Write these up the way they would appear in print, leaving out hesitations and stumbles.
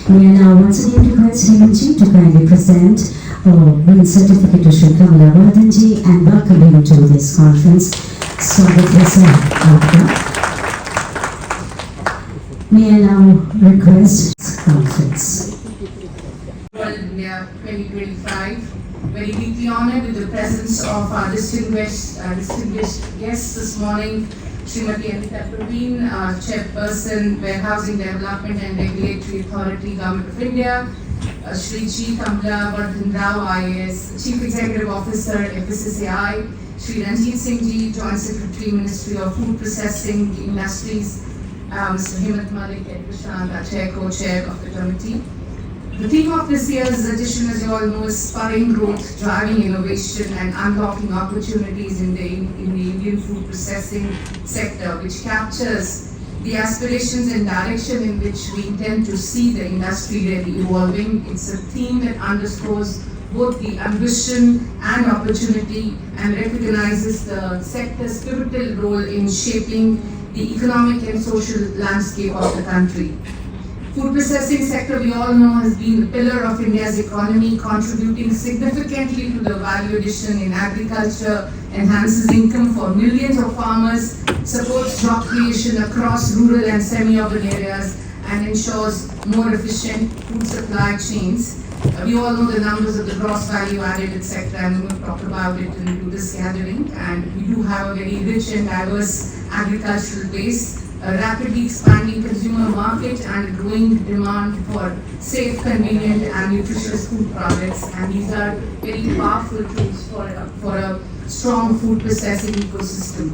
We are now once again request Himanji to kindly present green certificate to Shri Kamala Vardhanji and welcome him to this conference. Swagat Aapka. May I now request conference. World India 2025. Very deeply honored with the presence of our distinguished guests this morning. Srimati Anita Praveen, Chairperson, Warehousing Development and Regulatory Authority, Government of India. Shri Kamala Vardhan IAS, Chief Executive Officer, FICCI. Shri Ranjit Singh Ji, Joint Secretary, Ministry of Food Processing Industries. Mr. Hemant Malik and Prashant, Co-Chair of the committee. The theme of this year's edition, as you all know, is spurring growth, driving innovation and unlocking opportunities in the Indian food processing sector, which captures the aspirations and direction in which we intend to see the industry really evolving. It's a theme that underscores both the ambition and opportunity and recognizes the sector's pivotal role in shaping the economic and social landscape of the country. Food processing sector, we all know, has been the pillar of India's economy, contributing significantly to the value addition in agriculture, enhances income for millions of farmers, supports job creation across rural and semi-urban areas, and ensures more efficient food supply chains. We all know the numbers of the gross value added sector, and we'll talk about it in this gathering. And we do have a very rich and diverse agricultural base, a rapidly expanding consumer market, and a growing demand for safe, convenient, and nutritious food products. And these are very powerful tools for a strong food processing ecosystem.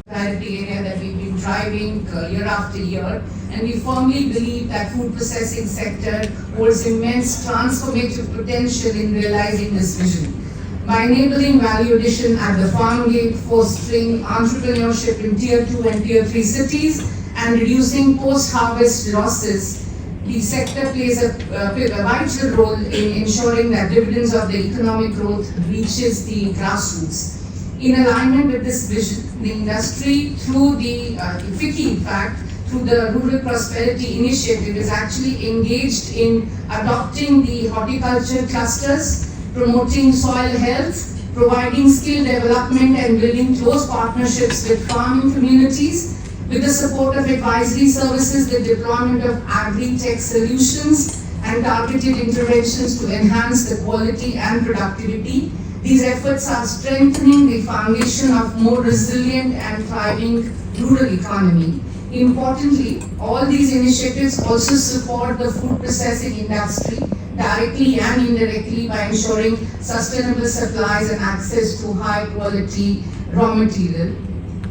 That is the area that we've been driving year after year, and we firmly believe that food processing sector holds immense transformative potential in realizing this vision. By enabling value addition at the farm gate, fostering entrepreneurship in Tier 2 and Tier 3 cities, and reducing post-harvest losses, the sector plays a vital role in ensuring that dividends of the economic growth reaches the grassroots. In alignment with this vision, the industry, through the FICCI, in fact, through the Rural Prosperity Initiative, is actually engaged in adopting the horticulture clusters, promoting soil health, providing skill development and building close partnerships with farming communities, with the support of advisory services, the deployment of agri-tech solutions and targeted interventions to enhance the quality and productivity. These efforts are strengthening the foundation of more resilient and thriving rural economy. Importantly, all these initiatives also support the food processing industry directly and indirectly by ensuring sustainable supplies and access to high quality raw material.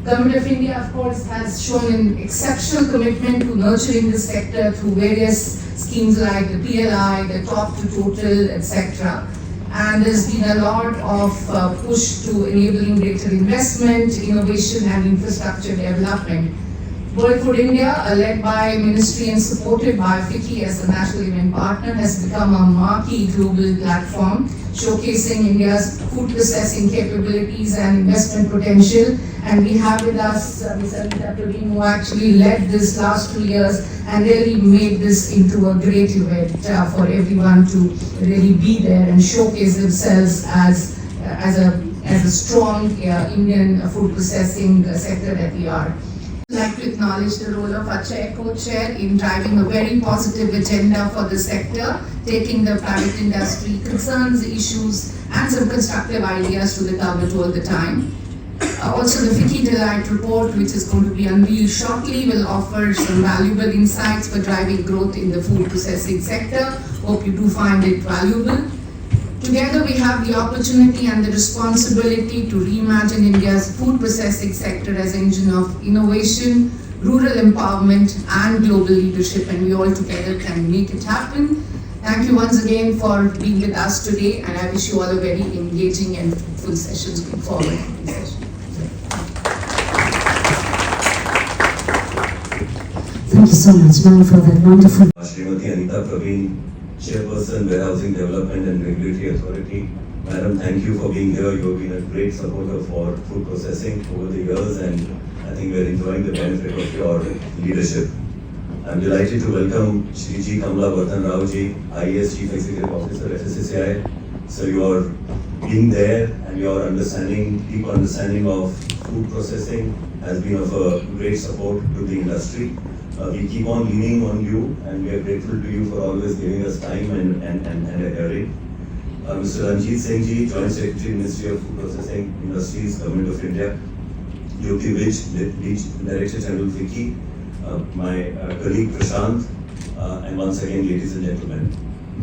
Government of India, of course, has shown an exceptional commitment to nurturing this sector through various schemes like the PLI, the Top to Total, etc. And there's been a lot of push to enabling greater investment, innovation and infrastructure development. World Food India, led by Ministry and supported by FICCI as the national event partner, has become a marquee global platform showcasing India's food processing capabilities and investment potential. And we have with us Ms. Anita Praveen, who actually led this last 2 years and really made this into a great event for everyone to really be there and showcase themselves as a strong Indian food processing sector that we are. I'd like to acknowledge the role of our co-chair in driving a very positive agenda for the sector, taking the private industry concerns, issues, and some constructive ideas to the government all the time. Also, the FICCI Delight report, which is going to be unveiled shortly, will offer some valuable insights for driving growth in the food processing sector. Hope you do find it valuable. Together, we have the opportunity and the responsibility to reimagine India's food processing sector as an engine of innovation, rural empowerment, and global leadership, and we all together can make it happen. Thank you once again for being with us today, and I wish you all a very engaging and fruitful sessions going forward. Thank you so much, ma'am, for that wonderful. Srimati Anita Praveen, Chairperson, Warehousing Development and Regulatory Authority. Madam, thank you for being here. You have been a great supporter for food processing over the years, and I think we are enjoying the benefit of your leadership. I'm delighted to welcome Shri G. Kamala Vardhan Rao Ji, IAS Chief Executive Officer, FICCI. So your being there and your deep understanding of food processing has been of a great support to the industry. We keep on leaning on you, and we are grateful to you for always giving us time and a hearing. Mr. Ranjit Singh Ji, Joint Secretary, Ministry of Food Processing Industries, Government of India. Yogi Vij, Director General FICCI, my colleague Prashant, and once again, ladies and gentlemen.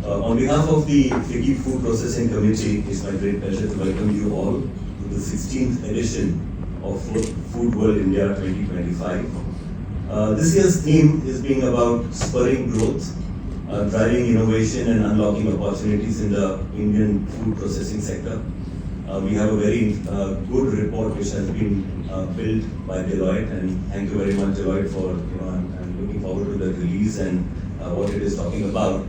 On behalf of the FICCI Food Processing Committee, it's my great pleasure to welcome you all to the 16th edition of Food World India 2025. This year's theme is being about spurring growth, driving innovation and unlocking opportunities in the Indian food processing sector. We have a very good report which has been built by Deloitte, and thank you very much Deloitte for, I'm looking forward to the release and what it is talking about.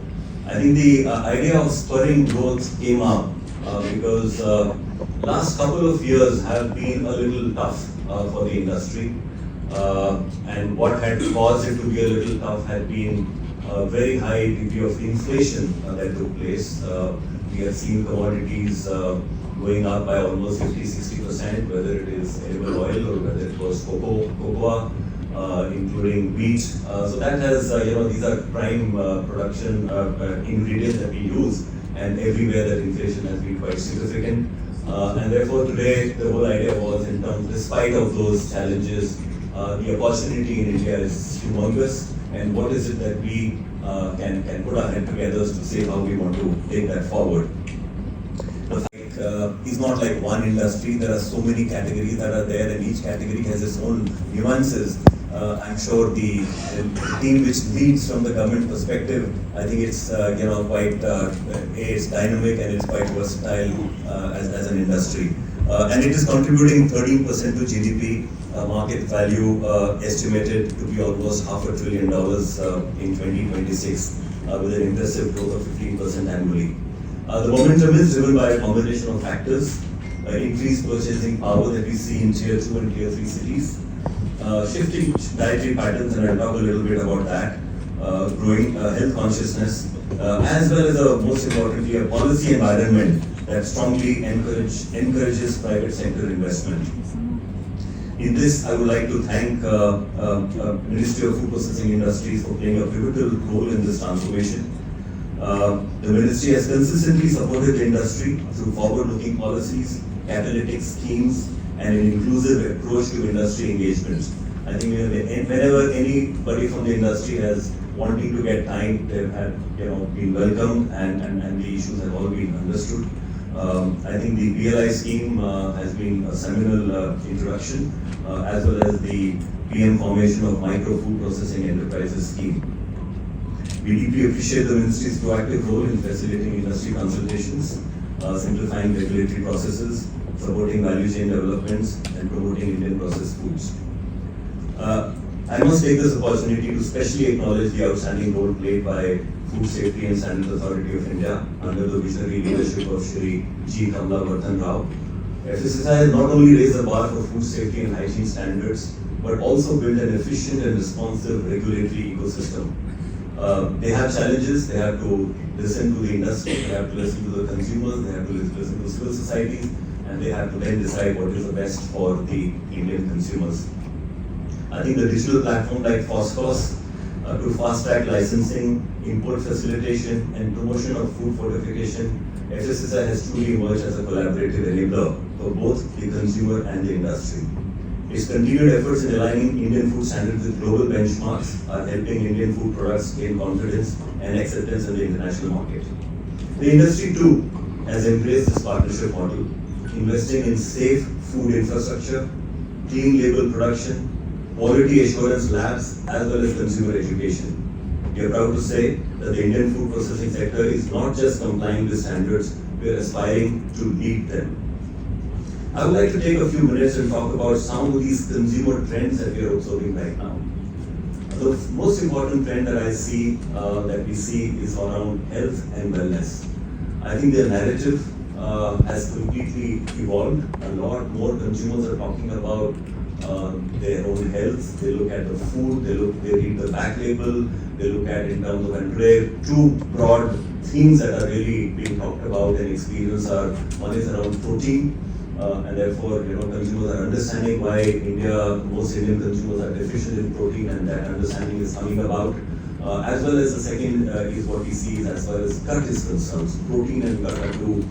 I think the idea of spurring growth came up because last couple of years have been a little tough for the industry. And what had caused it to be a little tough had been a very high degree of inflation that took place. We have seen commodities going up by almost 50-60%, whether it is edible oil or whether it was cocoa, including wheat. So that has, these are prime production ingredients that we use, and everywhere that inflation has been quite significant. And therefore today the whole idea was, in terms, despite of those challenges, the opportunity in India is humongous, and what is it that we can put our head together to say how we want to take that forward. It's not like one industry, there are so many categories that are there, and each category has its own nuances. I'm sure the team which leads from the government perspective, I think it's quite it's dynamic and it's quite versatile as an industry. And it is contributing 13% to GDP, market value estimated to be almost $500 billion in 2026, with an impressive growth of 15% annually. The momentum is driven by a combination of factors: increased purchasing power that we see in Tier 2 and Tier 3 cities, shifting dietary patterns, and I'll talk a little bit about that, growing health consciousness, as well as, most importantly, a policy environment that strongly encourages private sector investment. In this, I would like to thank Ministry of Food Processing Industries for playing a pivotal role in this transformation. The ministry has consistently supported the industry through forward-looking policies, catalytic schemes, and an inclusive approach to industry engagement. I think whenever anybody from the industry has wanting to get time, they have been welcomed, and the issues have all been understood. I think the BLI scheme has been a seminal introduction, as well as the PM formation of micro food processing enterprises scheme. We deeply appreciate the ministry's proactive role in facilitating industry consultations, simplifying regulatory processes, supporting value chain developments, and promoting Indian processed foods. I must take this opportunity to specially acknowledge the outstanding role played by Food Safety and Standards Authority of India under the visionary leadership of Shri G. Kamala Vardhan Rao. FICCI has not only raised the bar for food safety and hygiene standards, but also built an efficient and responsive regulatory ecosystem. They have challenges. They have to listen to the industry, they have to listen to the consumers, they have to listen to civil societies, and they have to then decide what is the best for the Indian consumers. I think the digital platform like FOSCOS to fast-track licensing, import facilitation, and promotion of food fortification, FICCI has truly emerged as a collaborative enabler for both the consumer and the industry. Its continued efforts in aligning Indian food standards with global benchmarks are helping Indian food products gain confidence and acceptance in the international market. The industry too has embraced this partnership model, investing in safe food infrastructure, clean label production, quality assurance labs, as well as consumer education. We are proud to say that the Indian food processing sector is not just complying with standards, we are aspiring to lead them. I would like to take a few minutes and talk about some of these consumer trends that we are observing right now. The most important trend that I see, that we see, is around health and wellness. I think the narrative has completely evolved. A lot more consumers are talking about their own health. They look at the food. They read the back label. They look at in terms of, and today two broad themes that are really being talked about and experienced are, one is around protein. And therefore, consumers are understanding why most Indian consumers are deficient in protein, and that understanding is coming about. As well as the second is what we see is as far as gut is concerned. Protein and gut are two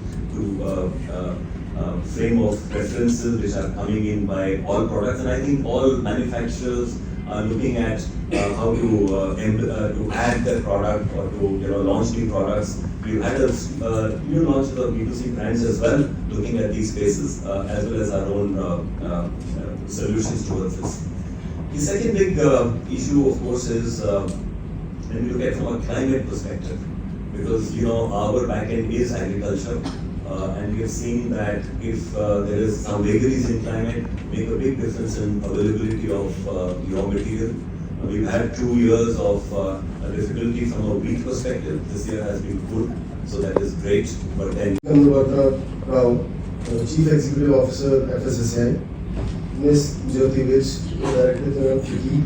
frame of references which are coming in by all products, and I think all manufacturers are looking at how to add their product or to launch new products. We've had new launches of B2C brands as well, looking at these spaces as well as our own solutions towards this. The second big issue, of course, is when we look at from a climate perspective, because our backend is agriculture, and we have seen that if there is some vagaries in climate, make a big difference in availability of raw material. We've had 2 years of difficulty from a wheat perspective. This year has been good, so that is great. But then, Rao, Chief Executive Officer FSSAI, Ms. Jyoti Vij, Director General FICCI,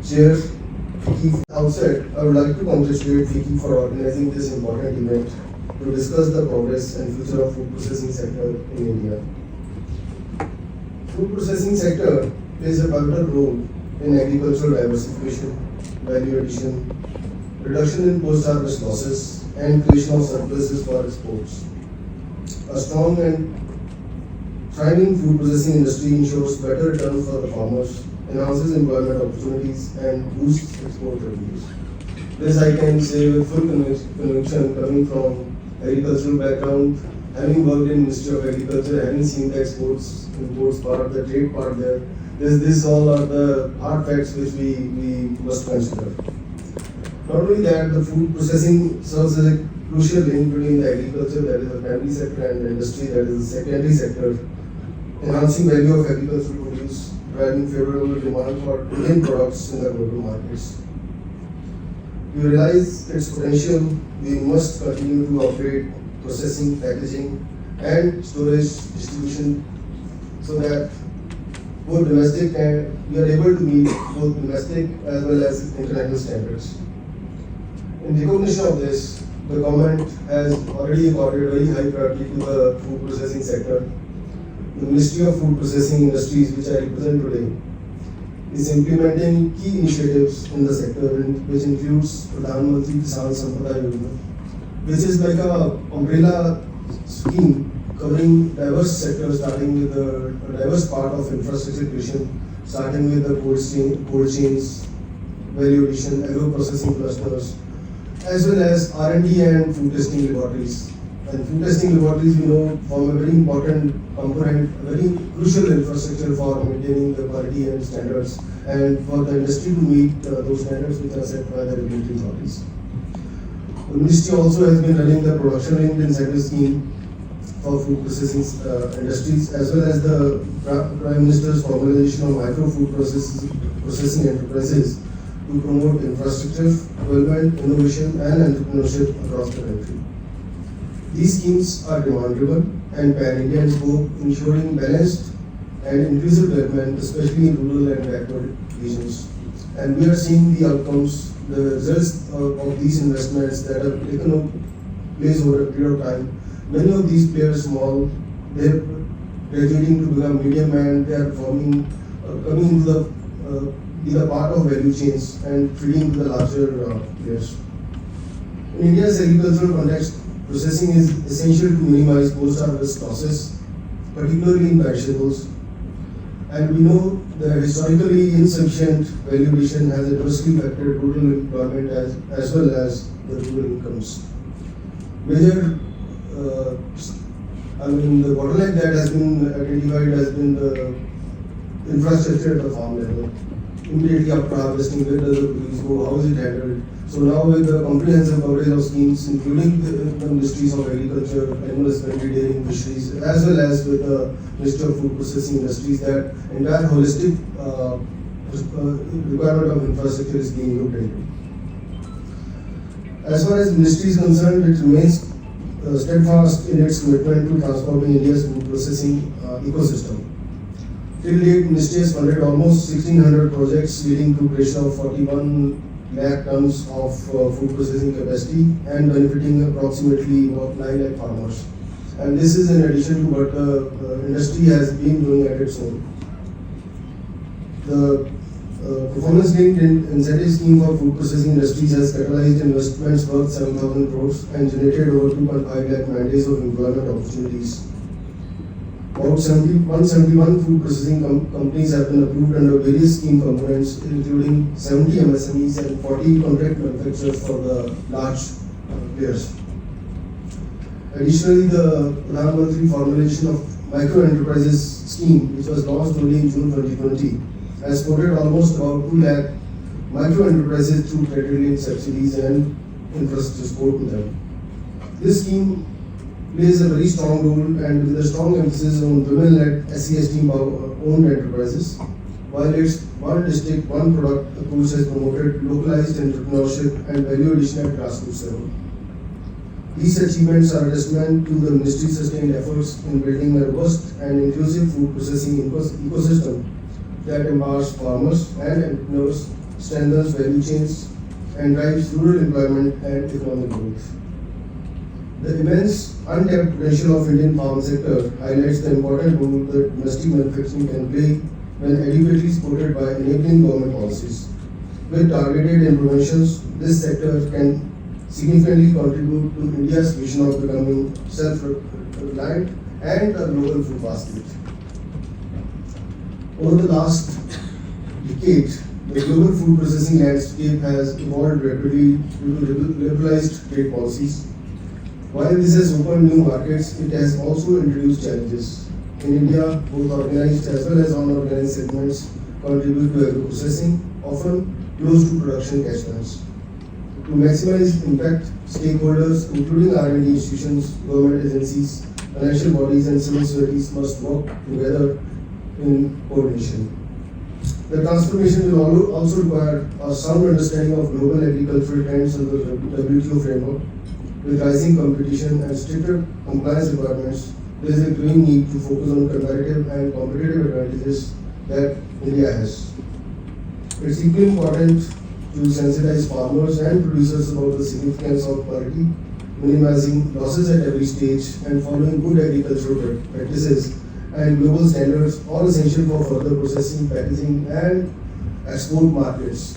Chair FICCI. Outside, I would like to congratulate FICCI for organizing this important event to discuss the progress and future of food processing sector in India. Food processing sector plays a pivotal role in agricultural diversification, value addition, reduction in post-harvest losses, and creation of surpluses for exports. A strong and thriving food processing industry ensures better returns for the farmers, enhances employment opportunities, and boosts export revenues. This I can say with full conviction, coming from agricultural background, having worked in Ministry of Agriculture, having seen the exports, imports part, the trade part there. This all are the hard facts which we must consider. Not only that, the food processing serves as a crucial link between the agriculture, that is the primary sector, and the industry, that is the secondary sector, enhancing value of agricultural produce, driving favorable demand for Indian products in the global markets. To realize its potential, we must continue to operate processing, packaging, and storage distribution so that both domestic and we are able to meet both domestic as well as international standards. In recognition of this, the government has already accorded very high priority to the food processing sector. The Ministry of Food Processing Industries, which I represent today, is implementing key initiatives in the sector, which includes Pradhan Mantri Kisan Sampada Yojana, which is like a umbrella scheme covering diverse sectors, starting with the diverse part of infrastructure creation, starting with the cold chains, value addition, agro processing clusters, as well as R&D and food testing laboratories. And food testing laboratories, form a very important component, a very crucial infrastructure for maintaining the quality and standards, and for the industry to meet those standards which are set by the regulatory authorities. The ministry also has been running the production-linked incentive scheme for food processing industries, as well as the Prime Minister's formalization of micro food processing enterprises to promote infrastructure, development, innovation, and entrepreneurship across the country. These schemes are demand-driven and pan-India in scope, ensuring balanced and inclusive development, especially in rural and backward regions. And we are seeing the outcomes, the results of these investments that have taken place over a period of time. Many of these players, small, they are graduating to become medium, and they are coming into be a part of value chains and feeding to the larger players. In India's agricultural context, processing is essential to minimize post-harvest losses, particularly in perishables. And we know that historically insufficient value addition has adversely affected rural employment as well as the rural incomes. Major, the bottleneck that has been identified has been the infrastructure at the farm level. Immediately after harvesting, where does the produce go, how is it handled? So now with the comprehensive coverage of schemes, including the ministries of agriculture, animal husbandry, dairy, fisheries, as well as with the Ministry of Food Processing Industries, that entire holistic requirement of infrastructure is being looked into. As far as the ministry is concerned, it remains steadfast in its commitment to transforming India's food processing ecosystem. Till date, Ministry has funded almost 1,600 projects leading to creation of 41 lakh tons of food processing capacity and benefiting approximately about 9 lakh farmers. And this is in addition to what the industry has been doing at its own. The performance-linked incentive scheme for food processing industries has catalyzed investments worth 7,000 crores and generated over 2.5 lakh mandates of employment opportunities. About 171 food processing companies have been approved under various scheme components, including 70 MSMEs and 40 contract manufacturers for the large players. Additionally, the Pradhan Mantri formulation of micro enterprises scheme, which was launched only in June 2020, has supported almost about 2 lakh micro enterprises through credit-linked subsidies and infrastructure support to them. This scheme plays a very strong role and with a strong emphasis on women-led SC/ST owned enterprises, while its one district, one product approach has promoted localized entrepreneurship and value addition at grassroots level. These achievements are a testament to the ministry's sustained efforts in building a robust and inclusive food processing ecosystem that empowers farmers and entrepreneurs, strengthens value chains, and drives rural employment and economic growth. The immense untapped potential of Indian farm sector highlights the important role that domestic manufacturing can play when adequately supported by enabling government policies. With targeted interventions, this sector can significantly contribute to India's vision of becoming self-reliant and a global food basket. Over the last decade, the global food processing landscape has evolved rapidly due to liberalized trade policies. While this has opened new markets, it has also introduced challenges. In India, both organized as well as unorganized segments contribute to agro-processing, often close to production catchments. To maximize impact, stakeholders, including R&D institutions, government agencies, financial bodies, and civil societies must work together in coordination. The transformation will also require a sound understanding of global agricultural trends under the WTO framework. With rising competition and stricter compliance requirements, there is a growing need to focus on comparative and competitive advantages that India has. It's equally important to sensitize farmers and producers about the significance of quality, minimizing losses at every stage, and following good agricultural practices and global standards, all essential for further processing, packaging, and export markets.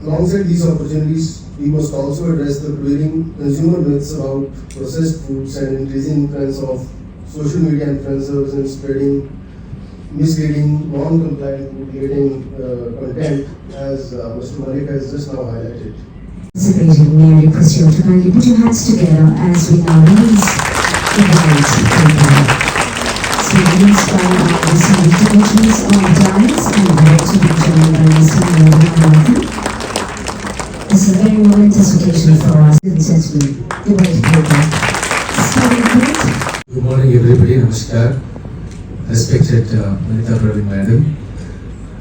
Alongside these opportunities, we must also address the prevailing consumer myths about processed foods and increasing influence of social media influencers in spreading misleading, non-compliant food-relating content, as Mr. Malik has just now highlighted. Participating, may I request you to kindly put your hands together as we now release the balance program. So released by our senior dignitaries on the dais and about to be joined by Mr. Malik. This is a very momentous occasion for us. Ladies and gentlemen, the white paper. Starting point. Good morning, everybody. Namaskar. Respected Manita Praveen Madam,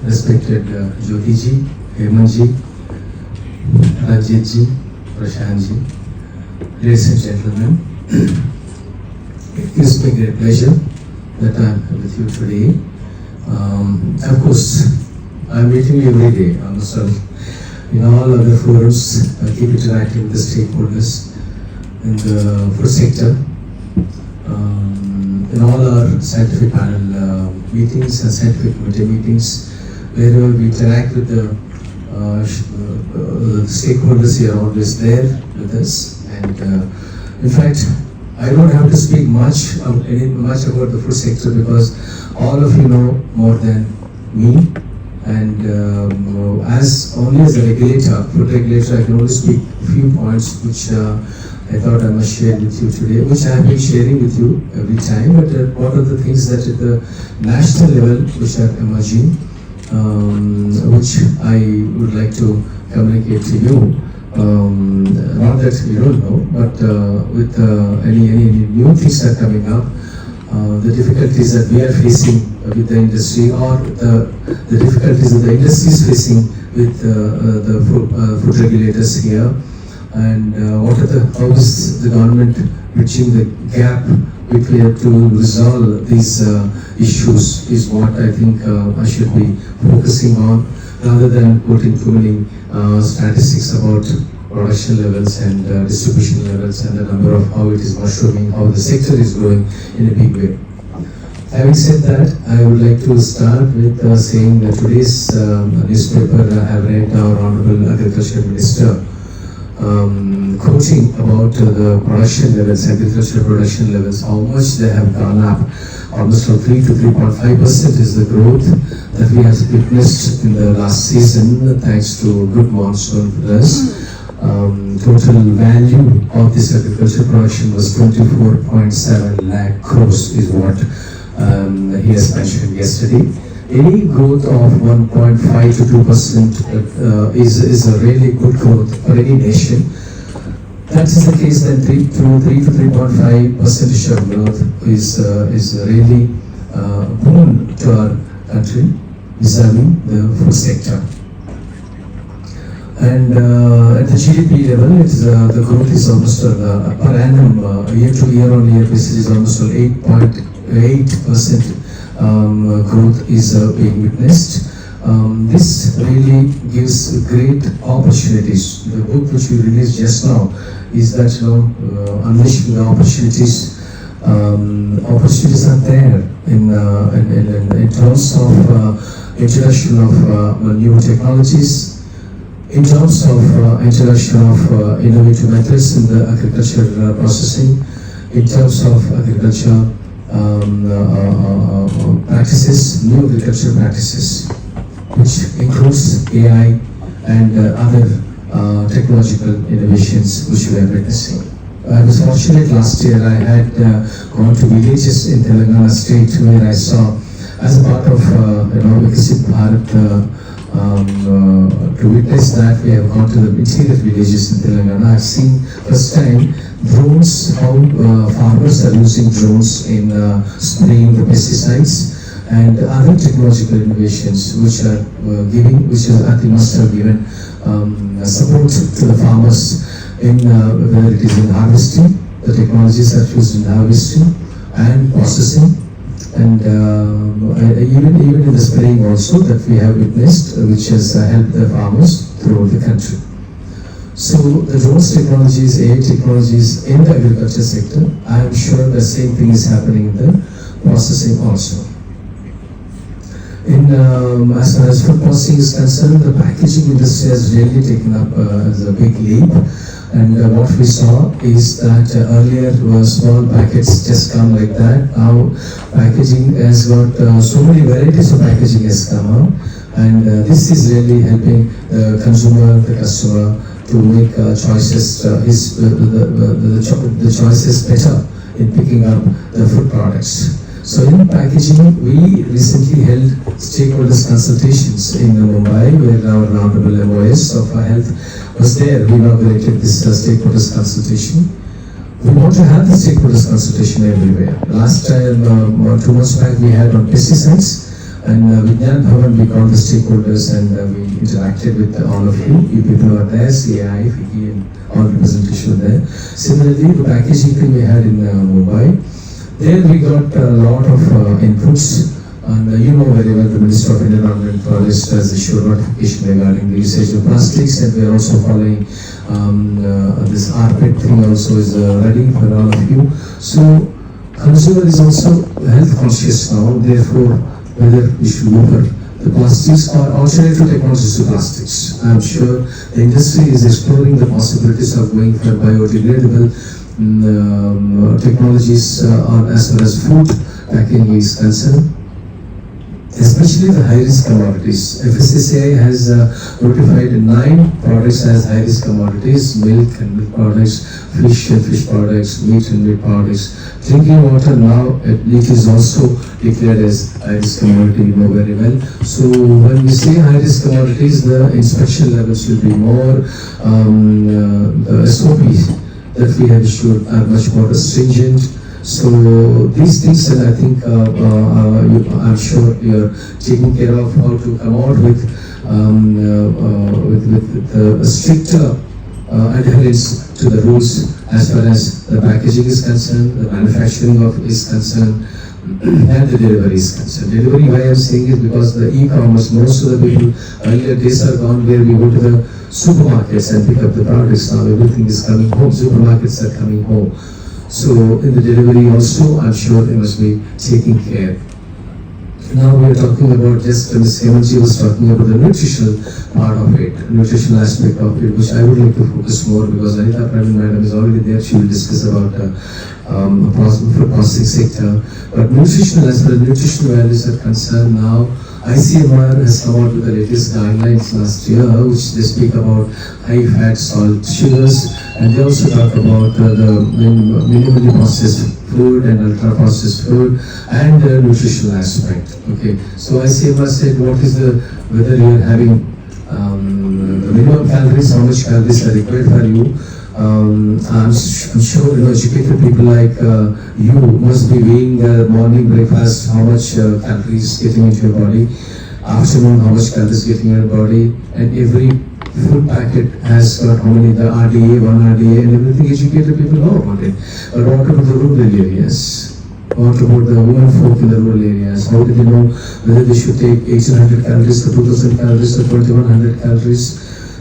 respected Jyoti ji, Hemant ji, Ranjit ji, Prashant ji, ladies and gentlemen, it gives me great pleasure that I am with you today. Of course, I am meeting you every day, in all other forums. I keep interacting with the stakeholders in the food sector. In all our scientific panel meetings and scientific committee meetings, wherever we interact with the stakeholders, here are always there with us. And in fact, I don't have to speak much about the food sector because all of you know more than me. And as a regulator, food regulator, I can only speak a few points which I thought I must share with you today, which I have been sharing with you every time. But what are the things that at the national level which are emerging, which I would like to communicate to you. Not that you don't know, but with any new things that are coming up, the difficulties that we are facing with the industry, or the difficulties that the industry is facing with the food regulators here, and how is the government bridging the gap between to resolve these issues is what I think I should be focusing on, rather than putting too many statistics about production levels and distribution levels and the number of how it is mushrooming, how the sector is growing in a big way. Having said that, I would like to start with saying that today's newspaper I have read our Honorable Agriculture Minister quoting about the production levels, agricultural production levels, how much they have gone up. Almost from 3 to 3.5% is the growth that we have witnessed in the last season, thanks to good monsoon for us. Total value of this agricultural production was 24.7 lakh crores is what he has mentioned yesterday. Any growth of 1.5 to 2% is a really good growth for any nation. That is the case, then 3 to 3.5% of growth is really boon to our country vis-a-vis the food sector. And at the GDP level, the growth is almost per annum, year on year basis is almost 8.8% growth is being witnessed. This really gives great opportunities. The book which we released just now is that unleashing the opportunities. Opportunities are there in terms of introduction of new technologies, in terms of introduction of innovative methods in the agriculture processing, in terms of agriculture practices, new agricultural practices, which includes AI and other technological innovations which we are witnessing. I was fortunate last year. I had gone to villages in Telangana state where I saw, as a part of FICCI Bharat, to witness that, we have gone to the interior villages in Telangana. I've seen first time drones, how farmers are using drones in spraying the pesticides and other technological innovations which are I think must have given support to the farmers in whether it is in harvesting, the technologies are used in harvesting and processing, and even in the spraying also that we have witnessed, which has helped the farmers throughout the country. So the drones technologies, AI technologies in the agriculture sector, I am sure the same thing is happening in the processing also. As far as food processing is concerned, the packaging industry has really taken up as a big leap. And what we saw is that earlier small packets just come like that. Now packaging has got so many varieties of packaging has come out, and this is really helping the consumer, the customer to make choices. The choices better in picking up the food products. So in packaging, we recently held stakeholders consultations in Mumbai, where our Honorable MOS of Health was there. We inaugurated this stakeholders consultation. We want to have the stakeholders consultation everywhere. Last time, 2 months back, we had on pesticides, and Vigyan Bhavan, we called the stakeholders and we interacted with all of you. You people were there, CAI, FICCI, and all representation were there. Similarly, the packaging thing we had in Mumbai. There we got a lot of inputs, and you know very well the Minister of Environment and Forest has issued notification regarding the usage of plastics, and we are also following this RPET thing also is ready for all of you. So consumer is also health conscious now, therefore whether we should go for the plastics or alternative technologies to plastics. I am sure the industry is exploring the possibilities of going for biodegradable technologies as far as food packing is concerned, especially the high-risk commodities. FSSAI has notified 9 products as high-risk commodities: milk and milk products, fish and fish products, meat and meat products. Drinking water now, it is also declared as high-risk commodity, you know very well. So when we say high-risk commodities, the inspection levels will be more, the SOPs that we have issued are much more stringent. So these things, and I think I'm sure you're taking care of how to come out with the stricter adherence to the rules as far as the packaging is concerned, the manufacturing of is concerned, and the delivery is concerned. Delivery, why I am saying is because the e-commerce, most of the people, earlier days are gone where we go to the supermarkets and pick up the products. Now everything is coming home, supermarkets are coming home. So in the delivery also, I'm sure they must be taking care. Now we are talking about, just Ms. Hemanji was talking about the nutritional part of it, nutritional aspect of it, which I would like to focus more because Anita Praveen Madam is already there. She will discuss about food processing sector. But nutritional, as far as nutritional values are concerned, now ICMR has come out with the latest guidelines last year, which they speak about high fat, salt, sugars, and they also talk about the minimally processed food and ultra processed food and the nutritional aspect. Okay, so ICMR said what is the, whether you are having the minimum calories, how much calories are required for you. I'm sure educated people like you must be weighing the morning breakfast, how much calories getting into your body, afternoon how much calories getting in your body, and every food packet has got how many, the RDA, 1 RDA, and everything. Educated people know about it. But what about the rural areas? What about the women folk in the rural areas? How do they know whether they should take 1800 calories or 2000 calories or 2100 calories?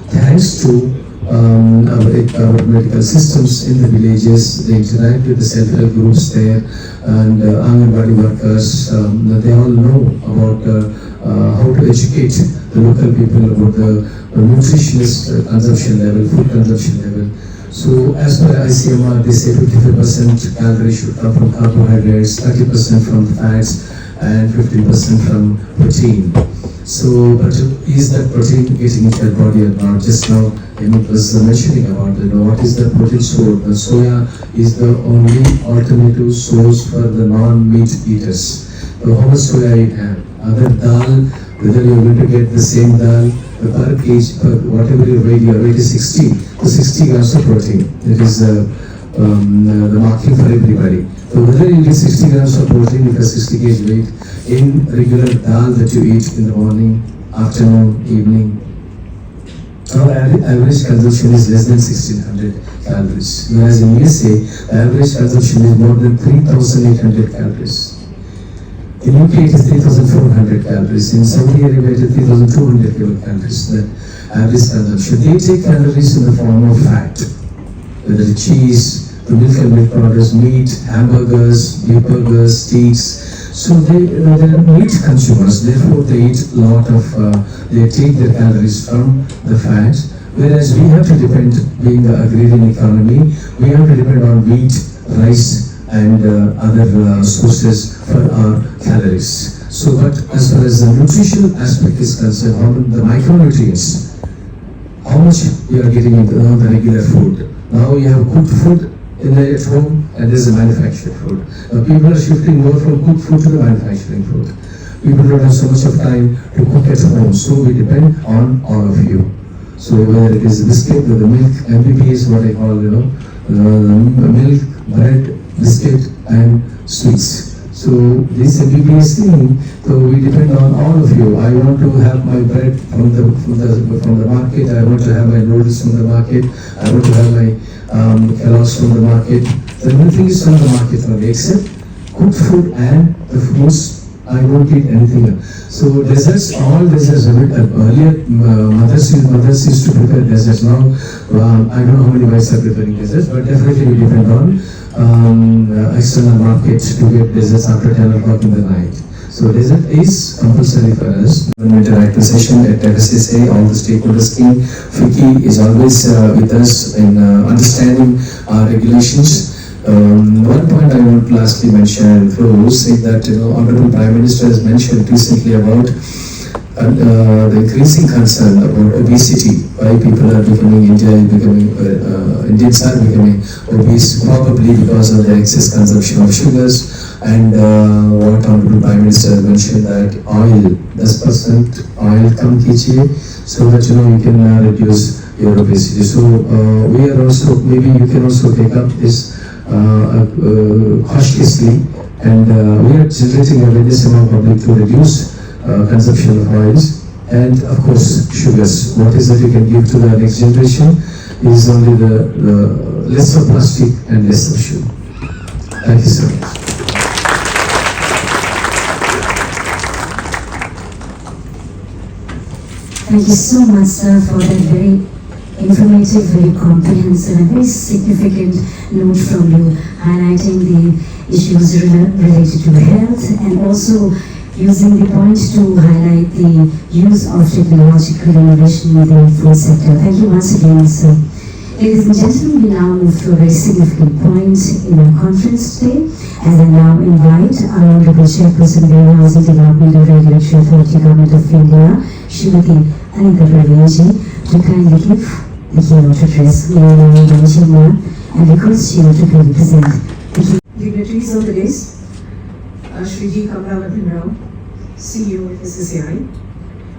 Thanks to our medical systems in the villages, they interact with the self-help groups there and Anganwadi workers. They all know about how to educate the local people about the nutritionist consumption level, food consumption level. So as per ICMR, they say 55% calories should come from carbohydrates, 30% from fats, and 15% from protein. So, but is that protein getting into your body or not? Just now, Amy was mentioning about what is the protein source. The soya is the only alternative source for the non-meat eaters. So how much soya you have? Other dal, whether you're going to get the same dal, per kg, per whatever your weight is 60. So 60 grams of protein. It is the marking for everybody. So whether you get 60 grams of protein with a 60 kg weight in regular dal that you eat in the morning, afternoon, evening, our average consumption is less than 1600 calories. Whereas in USA, the average consumption is more than 3800 calories. In UK it is 3400 calories. In Saudi Arabia it is 3200 kilocalories, the average consumption. They take calories in the form of fat, whether it's cheese, the milk and milk products, meat, hamburgers, beef burgers, steaks. So they are meat consumers, therefore they eat a lot of, they take their calories from the fat, whereas we have to depend, being the agrarian economy, we have to depend on wheat, rice and other sources for our calories. So but as far as the nutritional aspect is concerned, the micronutrients, how much you are getting into the regular food. Now you have cooked food at home and there's a manufactured food. Now people are shifting more from cooked food to the manufacturing food. People don't have so much of time to cook at home, so we depend on all of you. So whether it is biscuit or the milk, MVP is what I call, milk, bread, biscuit and sweets. So this MBBS thing, so we depend on all of you. I want to have my bread from the market. I want to have my noodles from the market. I want to have my Kellogg's from the market. So everything is from the market only, except cooked food and the foods. I don't eat anything else. So desserts, all desserts. Earlier, mothers used to prepare desserts. Now, I don't know how many wives are preparing desserts, but definitely we depend on external market to get desserts after 10 o'clock in the night. So dessert is compulsory for us. Interactive session at FSSA, all the stakeholders scheme. FICCI is always with us in understanding our regulations. One point I want to lastly mention and close is that Honorable Prime Minister has mentioned recently about the increasing concern about obesity. Why people are becoming Indians are becoming obese, probably because of the excess consumption of sugars. And what Honorable Prime Minister has mentioned that oil, 10% oil kam kijiye, so that you can reduce your obesity. So we are also, maybe you can also take up this cautiously, and we are generating awareness among public to reduce consumption of oils and of course sugars. What is that you can give to the next generation? is only the less of plastic and less of shoe. Thank you so much. Thank you so much, sir, for that very informative, very comprehensive, and very significant note from you, highlighting the issues related to health and also using the point to highlight the use of technological innovation in the food sector. Thank you once again, sir. Ladies and gentlemen, we now move to a very significant point in our conference today, as I now invite our Honorable Chairperson, Green Housing Development and Regulatory Authority, Government of India, Srimati Anita Praveenji, to kindly give the keynote address. May I now invite you, ma'am, and request you to kindly present the keynote. Dignitaries of the days, Shri G. Kamravardhan Rao, CEO of FICCI,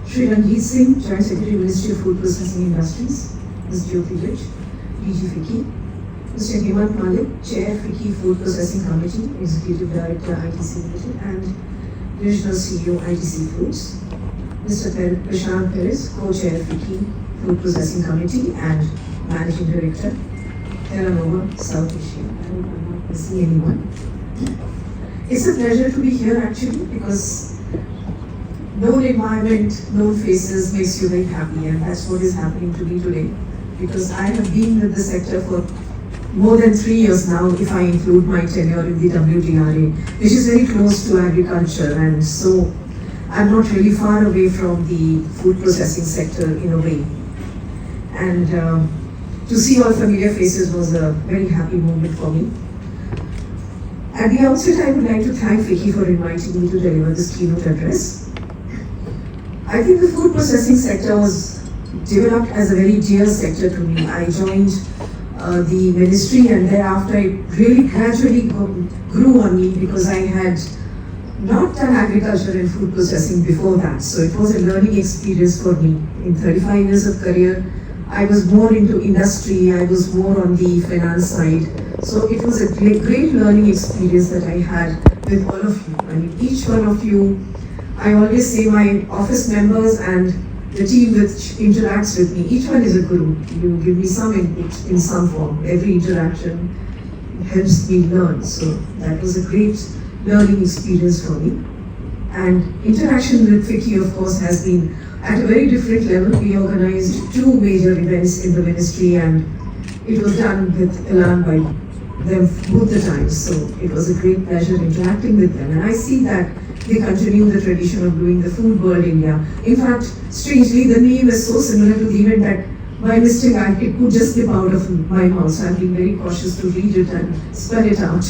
Shri Ranjit Singh, Joint Secretary, Ministry of Food Processing Industries, Ms. Jyoti Vij, DG FICCI, Mr. Hemant Malik, Chair FICCI Food Processing Committee, Executive Director ITC Limited, and Regional CEO ITC Foods, Mr. Prashant Perez, Co-Chair FICCI Food Processing Committee and Managing Director, Terra Nova South Asia. I hope I'm not missing anyone. It's a pleasure to be here actually, because known environment, known faces makes you very happy, and that's what is happening to me today. Because I have been with the sector for more than 3 years now, if I include my tenure in the WDRA, which is very close to agriculture, and so I'm not really far away from the food processing sector in a way. And to see all familiar faces was a very happy moment for me. At the outset, I would like to thank FICCI for inviting me to deliver this keynote address. I think the food processing sector was developed as a very dear sector to me. I joined the ministry, and thereafter it really gradually grew on me, because I had not done agriculture and food processing before that. So it was a learning experience for me. In 35 years of career, I was more into industry, I was more on the finance side. So it was a great learning experience that I had with all of you. I mean, each one of you, I always say my office members and the team which interacts with me, each one is a guru. You give me some input in some form. Every interaction helps me learn. So that was a great learning experience for me. And interaction with FICCI, of course, has been at a very different level. We organized 2 major events in the ministry, and it was done with elan by them both the times. So it was a great pleasure interacting with them. And I see that they continue the tradition of doing the Food World India. In fact, strangely, the name is so similar to the event that by mistake it could just slip out of my mouth. So I've been very cautious to read it and spell it out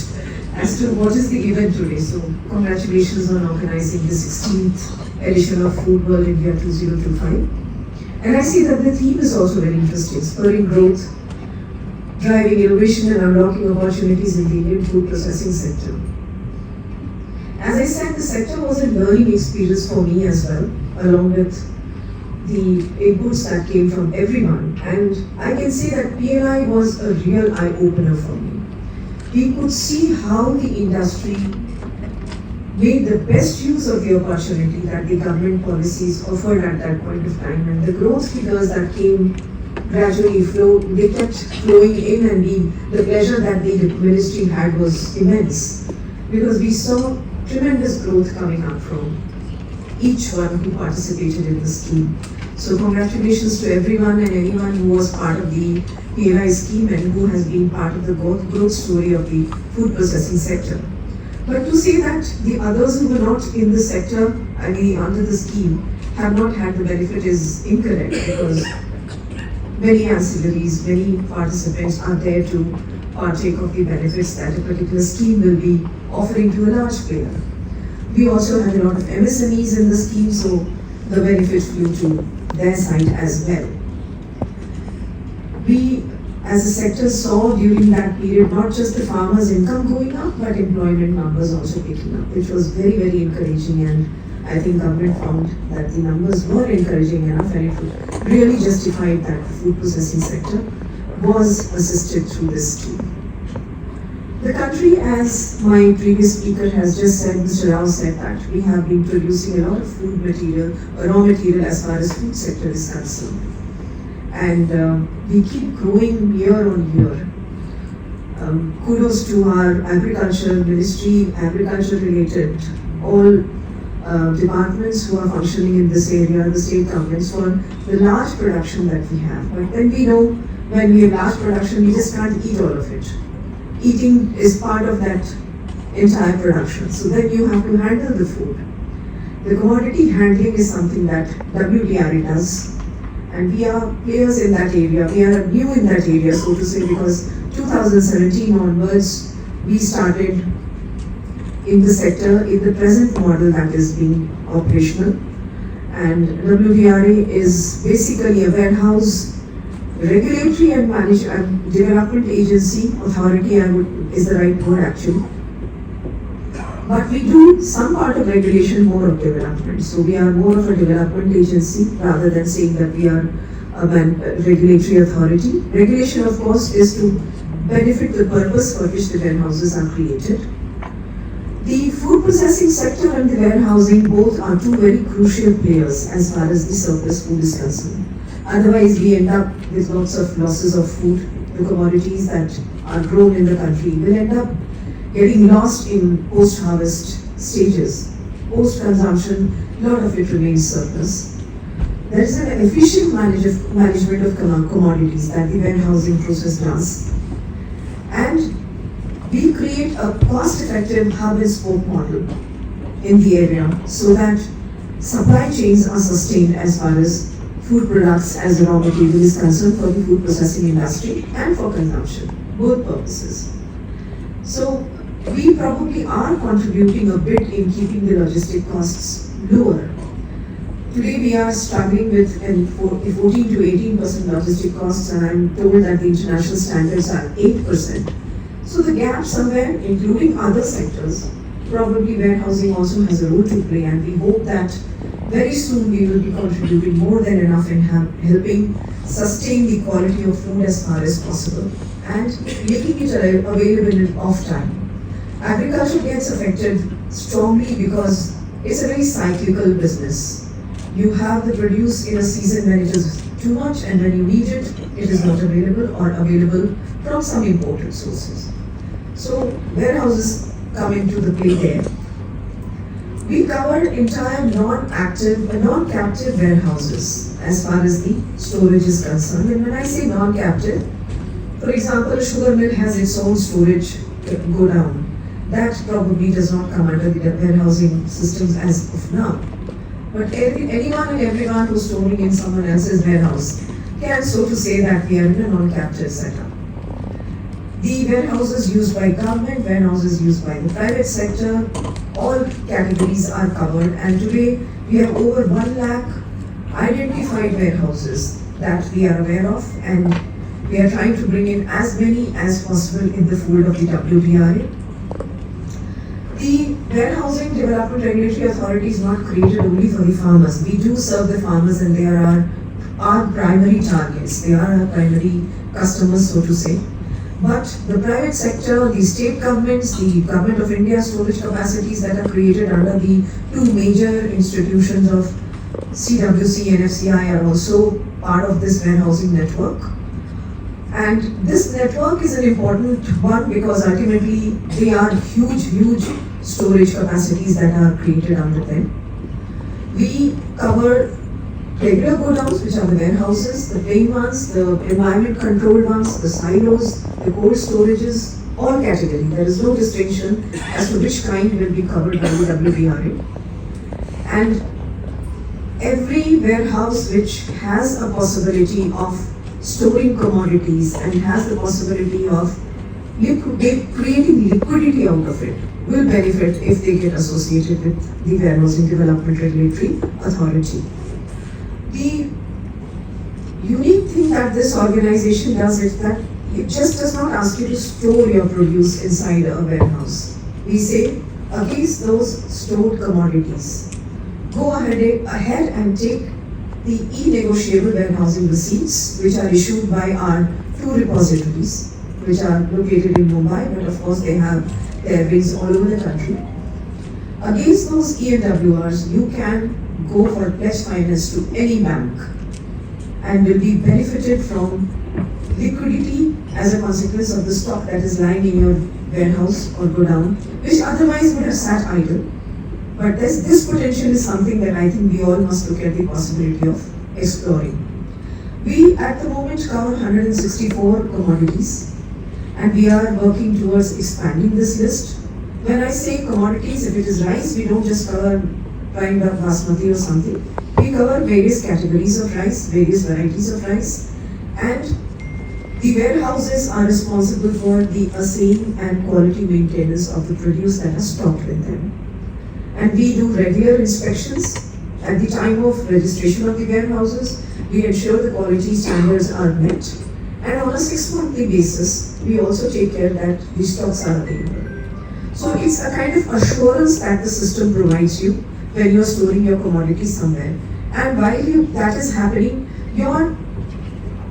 as to what is the event today. So congratulations on organizing the 16th edition of Food World India 2025. And I see that the theme is also very interesting: spurring growth, driving innovation and unlocking opportunities in the Indian food processing sector. As I said, the sector was a learning experience for me as well, along with the inputs that came from everyone. And I can say that PLI was a real eye-opener for me. We could see how the industry made the best use of the opportunity that the government policies offered at that point of time, and the growth figures that came gradually they kept flowing in, and the pleasure that the ministry had was immense, because we saw tremendous growth coming up from each one who participated in the scheme. So congratulations to everyone and anyone who was part of the PLI scheme and who has been part of the growth story of the food processing sector. But to say that the others who were not in the sector, I mean under the scheme, have not had the benefit is incorrect, because many ancillaries, many participants are there to partake of the benefits that a particular scheme will be offering to a large player. We also had a lot of MSMEs in the scheme, so the benefit flew to their side as well. We, as a sector, saw during that period not just the farmers' income going up, but employment numbers also picking up, which was very, very encouraging, and I think government found that the numbers were encouraging enough, and it really justified that the food processing sector was assisted through this scheme. The country, as my previous speaker has just said, Mr. Rao said that we have been producing a lot of food material, raw material as far as food sector is concerned. and we keep growing year on year. Kudos to our agriculture ministry, agriculture related, all departments who are functioning in this area, the state governments, for the large production that we have. But then we know when we have large production, we just can't eat all of it. Eating is part of that entire production. So then you have to handle the food. The commodity handling is something that WTRA does, and we are players in that area. We are new in that area, so to say, because 2017 onwards, we started in the sector in the present model that is being operational. And WTRA is basically a warehouse regulatory and development agency, authority is the right word actually. But we do some part of regulation, more of development. So we are more of a development agency rather than saying that we are a regulatory authority. Regulation, of course, is to benefit the purpose for which the warehouses are created. The food processing sector and the warehousing both are two very crucial players as far as the surplus food is concerned. Otherwise, we end up with lots of losses of food. The commodities that are grown in the country will end up getting lost in post-harvest stages. Post-consumption, a lot of it remains surplus. There is an efficient management of commodities that the warehousing process does. And we create a cost-effective hub and spoke model in the area so that supply chains are sustained as far as food products as raw material is concerned for the food processing industry and for consumption, both purposes. So we probably are contributing a bit in keeping the logistic costs lower. Today we are struggling with 14 to 18% logistic costs, and I'm told that the international standards are 8%. So the gap somewhere, including other sectors, probably warehousing also has a role to play, and we hope that very soon we will be contributing more than enough in helping sustain the quality of food as far as possible and making it available in off time. Agriculture gets affected strongly because it's a very cyclical business. You have the produce in a season when it is too much, and when you need it, it is not available or available from some imported sources. So warehouses come into the play there. We cover entire non-captive warehouses as far as the storage is concerned. And when I say non-captive, for example, a sugar mill has its own storage go down. That probably does not come under the warehousing systems as of now. But anyone and everyone who's storing in someone else's warehouse can, so to say, that we are in a non-captive setup. The warehouses used by government, warehouses used by the private sector, all categories are covered, and today we have over 1 lakh identified warehouses that we are aware of, and we are trying to bring in as many as possible in the fold of the WTRA. The Warehousing Development Regulatory Authority is not created only for the farmers. We do serve the farmers, and they are our primary targets. They are our primary customers, so to say. But the private sector, the state governments, the Government of India storage capacities that are created under the two major institutions of CWC and FCI are also part of this warehousing network. And this network is an important one because ultimately they are huge storage capacities that are created under them. We cover regular godowns, which are the warehouses, the plain ones, the environment controlled ones, the silos, the cold storages, all category. There is no distinction as to which kind will be covered by the WTRA. And every warehouse which has a possibility of storing commodities and has the possibility of creating liquidity out of it will benefit if they get associated with the Warehousing Development Regulatory Authority. The unique thing that this organization does is that it just does not ask you to store your produce inside a warehouse. We say, against those stored commodities, go ahead and take the e-negotiable warehousing receipts, which are issued by our two repositories, which are located in Mumbai, but of course they have their wings all over the country. Against those ENWRs, you can go for pledge finance to any bank. and will be benefited from liquidity as a consequence of the stock that is lying in your warehouse or godown, which otherwise would have sat idle. But this potential is something that I think we all must look at the possibility of exploring. We at the moment cover 164 commodities, and we are working towards expanding this list. When I say commodities, if it is rice, we don't just cover kind of basmati or something. We cover various categories of rice, various varieties of rice, and the warehouses are responsible for the assaying and quality maintenance of the produce that are stocked with them. And we do regular inspections at the time of registration of the warehouses. We ensure the quality standards are met, and on a 6-monthly basis, we also take care that the stocks are available. So it's a kind of assurance that the system provides you when you're storing your commodities somewhere. And while that is happening, your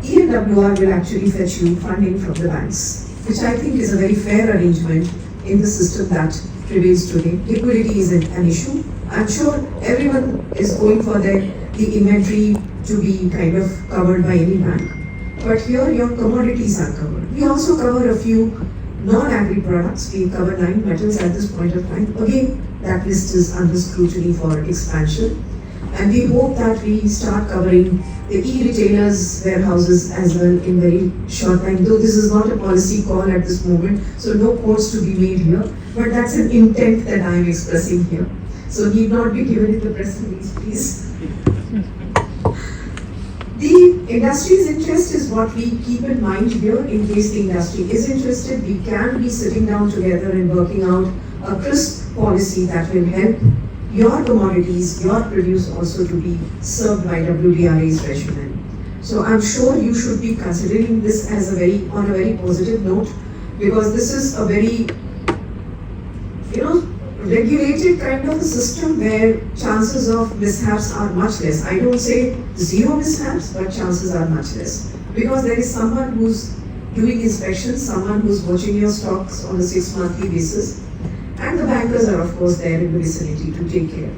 ENWR will actually fetch you funding from the banks, which I think is a very fair arrangement in the system that prevails today. Liquidity is an issue. I'm sure everyone is going for the inventory to be kind of covered by any bank. But here your commodities are covered. We also cover a few non-agri products. We cover 9 metals at this point of time. Again, that list is under scrutiny for expansion. And we hope that we start covering the e-retailers' warehouses as well in very short time. Though this is not a policy call at this moment, so no quotes to be made here. But that's an intent that I am expressing here. So need not be given in the press release, please. The industry's interest is what we keep in mind here. In case the industry is interested, we can be sitting down together and working out a crisp policy that will help your commodities, your produce also to be served by WDRA's regimen. So I'm sure you should be considering this as on a very positive note, because this is a very, regulated kind of a system where chances of mishaps are much less. I don't say zero mishaps, but chances are much less. Because there is someone who's doing inspections, someone who's watching your stocks on a 6-monthly basis, and the bankers are of course there in the vicinity to take care.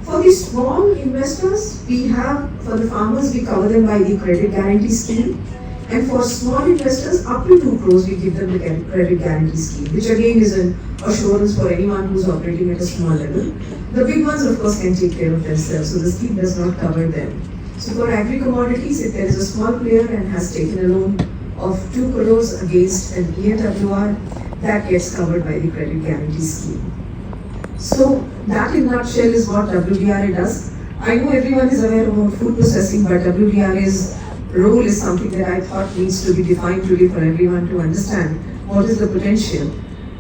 For the small investors, we have, for the farmers, we cover them by the credit guarantee scheme. And for small investors, up to 2 crores, we give them the credit guarantee scheme, which again is an assurance for anyone who's operating at a small level. The big ones, of course, can take care of themselves, so the scheme does not cover them. So for agri commodities, if there is a small player and has taken a loan of 2 crores against an ENWR, that gets covered by the credit guarantee scheme. So that in a nutshell is what WDRA does. I know everyone is aware about food processing, but WDRA's role is something that I thought needs to be defined today for everyone to understand what is the potential.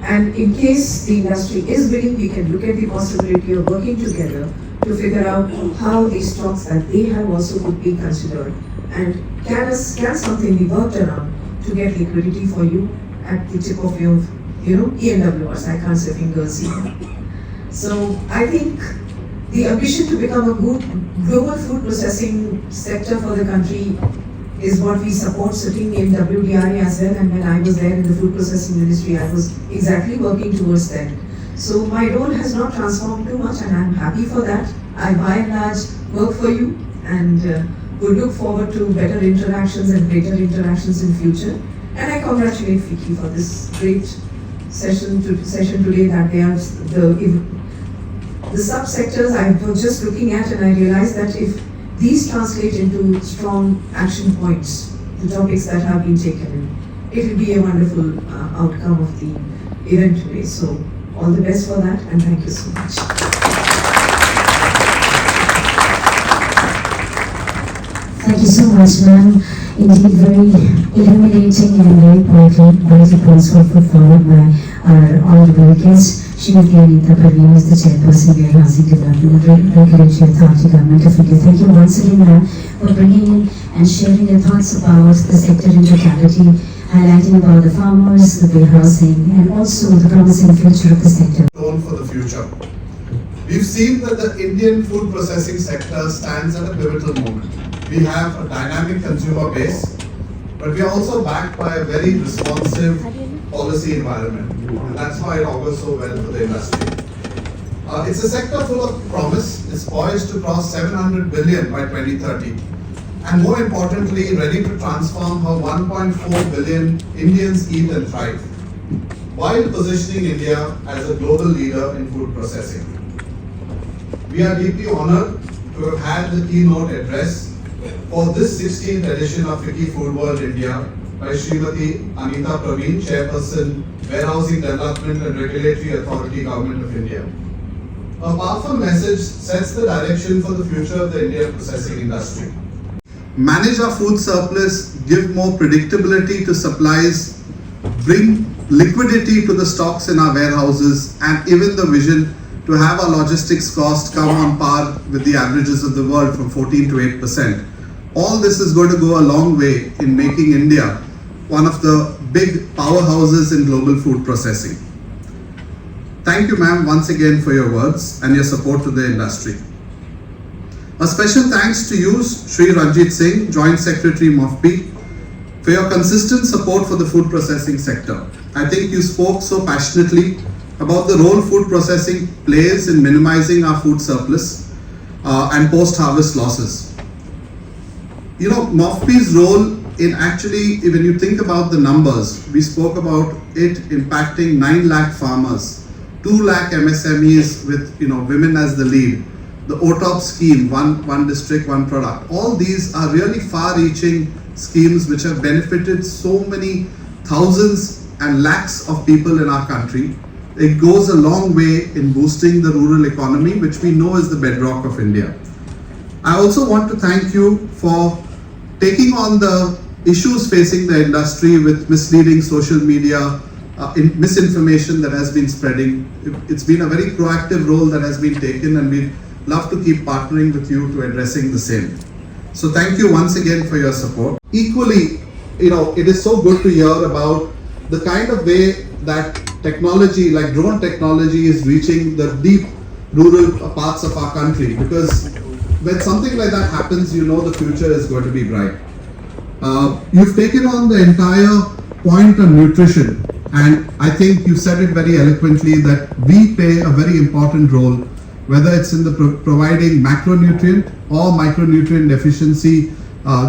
And in case the industry is willing, we can look at the possibility of working together to figure out how these stocks that they have also could be considered, and can something be worked around to get liquidity for you at the tip of your ENWRs. I can't say fingers here. So I think the ambition to become a good global food processing sector for the country is what we support sitting in WDRA as well. And when I was there in the food processing ministry, I was exactly working towards that. So my role has not transformed too much, and I'm happy for that. I by and large work for you, and would look forward to better interactions and greater interactions in future. And I congratulate FICCI for this great session today, that they are the sub-sectors I was just looking at, and I realized that if these translate into strong action points, the topics that have been taken in, it will be a wonderful outcome of the event today. So all the best for that, and thank you so much. Thank you so much, ma'am. Indeed, very illuminating and very powerful points were put forward by our honorable guest, Srimati Anita Parveen, who is the chairperson of the Housing Development Regulatory Authority, Government of India. Thank you once again, ma'am, for bringing in and sharing your thoughts about the sector in totality, highlighting about the farmers, the warehousing, and also the promising future of the sector. For the future. We've seen that the Indian food processing sector stands at a pivotal moment. We have a dynamic consumer base, but we are also backed by a very responsive policy environment. And that's why it augurs so well for the industry. It's a sector full of promise. It's poised to cross 700 billion by 2030. and more importantly, ready to transform how 1.4 billion Indians eat and thrive, while positioning India as a global leader in food processing. We are deeply honored to have had the keynote address for this 16th edition of FICCI Food World India by Srimati Anita Praveen, Chairperson, Warehousing Development and Regulatory Authority, Government of India. A powerful message sets the direction for the future of the Indian processing industry. Manage our food surplus, give more predictability to supplies, bring liquidity to the stocks in our warehouses, and even the vision to have our logistics cost come on par with the averages of the world from 14 to 8%. All this is going to go a long way in making India one of the big powerhouses in global food processing. Thank you, ma'am, once again for your words and your support to the industry. A special thanks to you, Sri Ranjit Singh, Joint Secretary MOFPI, for your consistent support for the food processing sector. I think you spoke so passionately about the role food processing plays in minimizing our food surplus and post-harvest losses. You know, MOFPI's role in actually, when you think about the numbers, we spoke about it impacting 9 lakh farmers, 2 lakh MSMEs with women as the lead, the OTOP scheme, one district, one product. All these are really far-reaching schemes which have benefited so many thousands and lakhs of people in our country. It goes a long way in boosting the rural economy, which we know is the bedrock of India. I also want to thank you for taking on the issues facing the industry with misleading social media, misinformation that has been spreading. It's been a very proactive role that has been taken, and we'd love to keep partnering with you to addressing the same. So thank you once again for your support. Equally, it is so good to hear about the kind of way that technology like drone technology is reaching the deep rural parts of our country, because when something like that happens, the future is going to be bright. You've taken on the entire point on nutrition, and I think you said it very eloquently that we play a very important role, whether it's in the providing macronutrient or micronutrient deficiency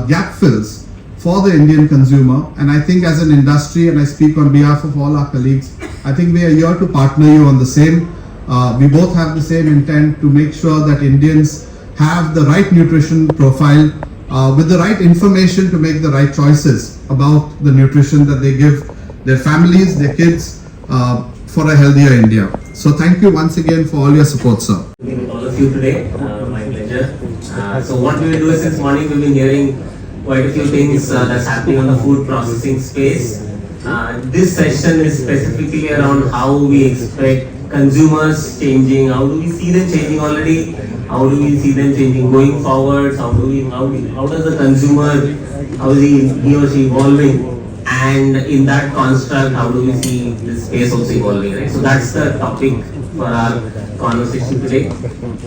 gap fills for the Indian consumer. And I think as an industry, and I speak on behalf of all our colleagues, I think we are here to partner you on the same. We both have the same intent to make sure that Indians have the right nutrition profile with the right information to make the right choices about the nutrition that they give their families, their kids, for a healthier India. So thank you once again for all your support, sir. With all of you today, my pleasure. So what we will do is, since morning we've been hearing quite a few things that's happening on the food processing space. This session is specifically around how we expect consumers changing, how do we see them changing already, how do we see them changing going forward, how does the consumer, how is he or she evolving, and in that construct, how do we see this space also evolving, right? So that's the topic for our conversation today.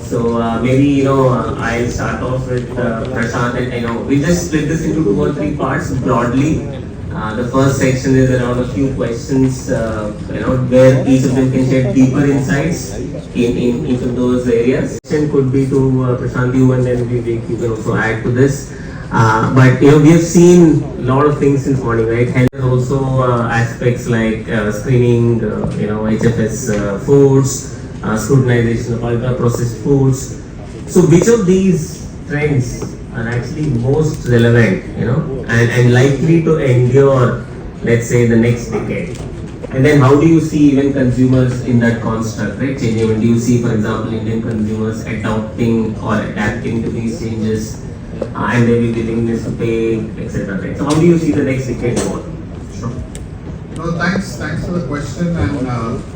So maybe I'll start off with Prashant, and we'll just split this into 2 or 3 parts broadly. The first section is around a few questions, where each of them can share deeper insights in each of those areas. Question could be to Prashant, you, and then Vivek, you can also add to this. But we have seen a lot of things since morning, right? And also aspects like screening, HFS foods, scrutinization of ultra processed foods. So which of these trends are actually most relevant, and likely to endure, let's say, the next decade? And then how do you see even consumers in that construct, right, changing? When do you see, for example, Indian consumers adopting or adapting to these changes, and their willingness to pay, etc. Right? So how do you see the next decade go? Sure. No, thanks for the question, and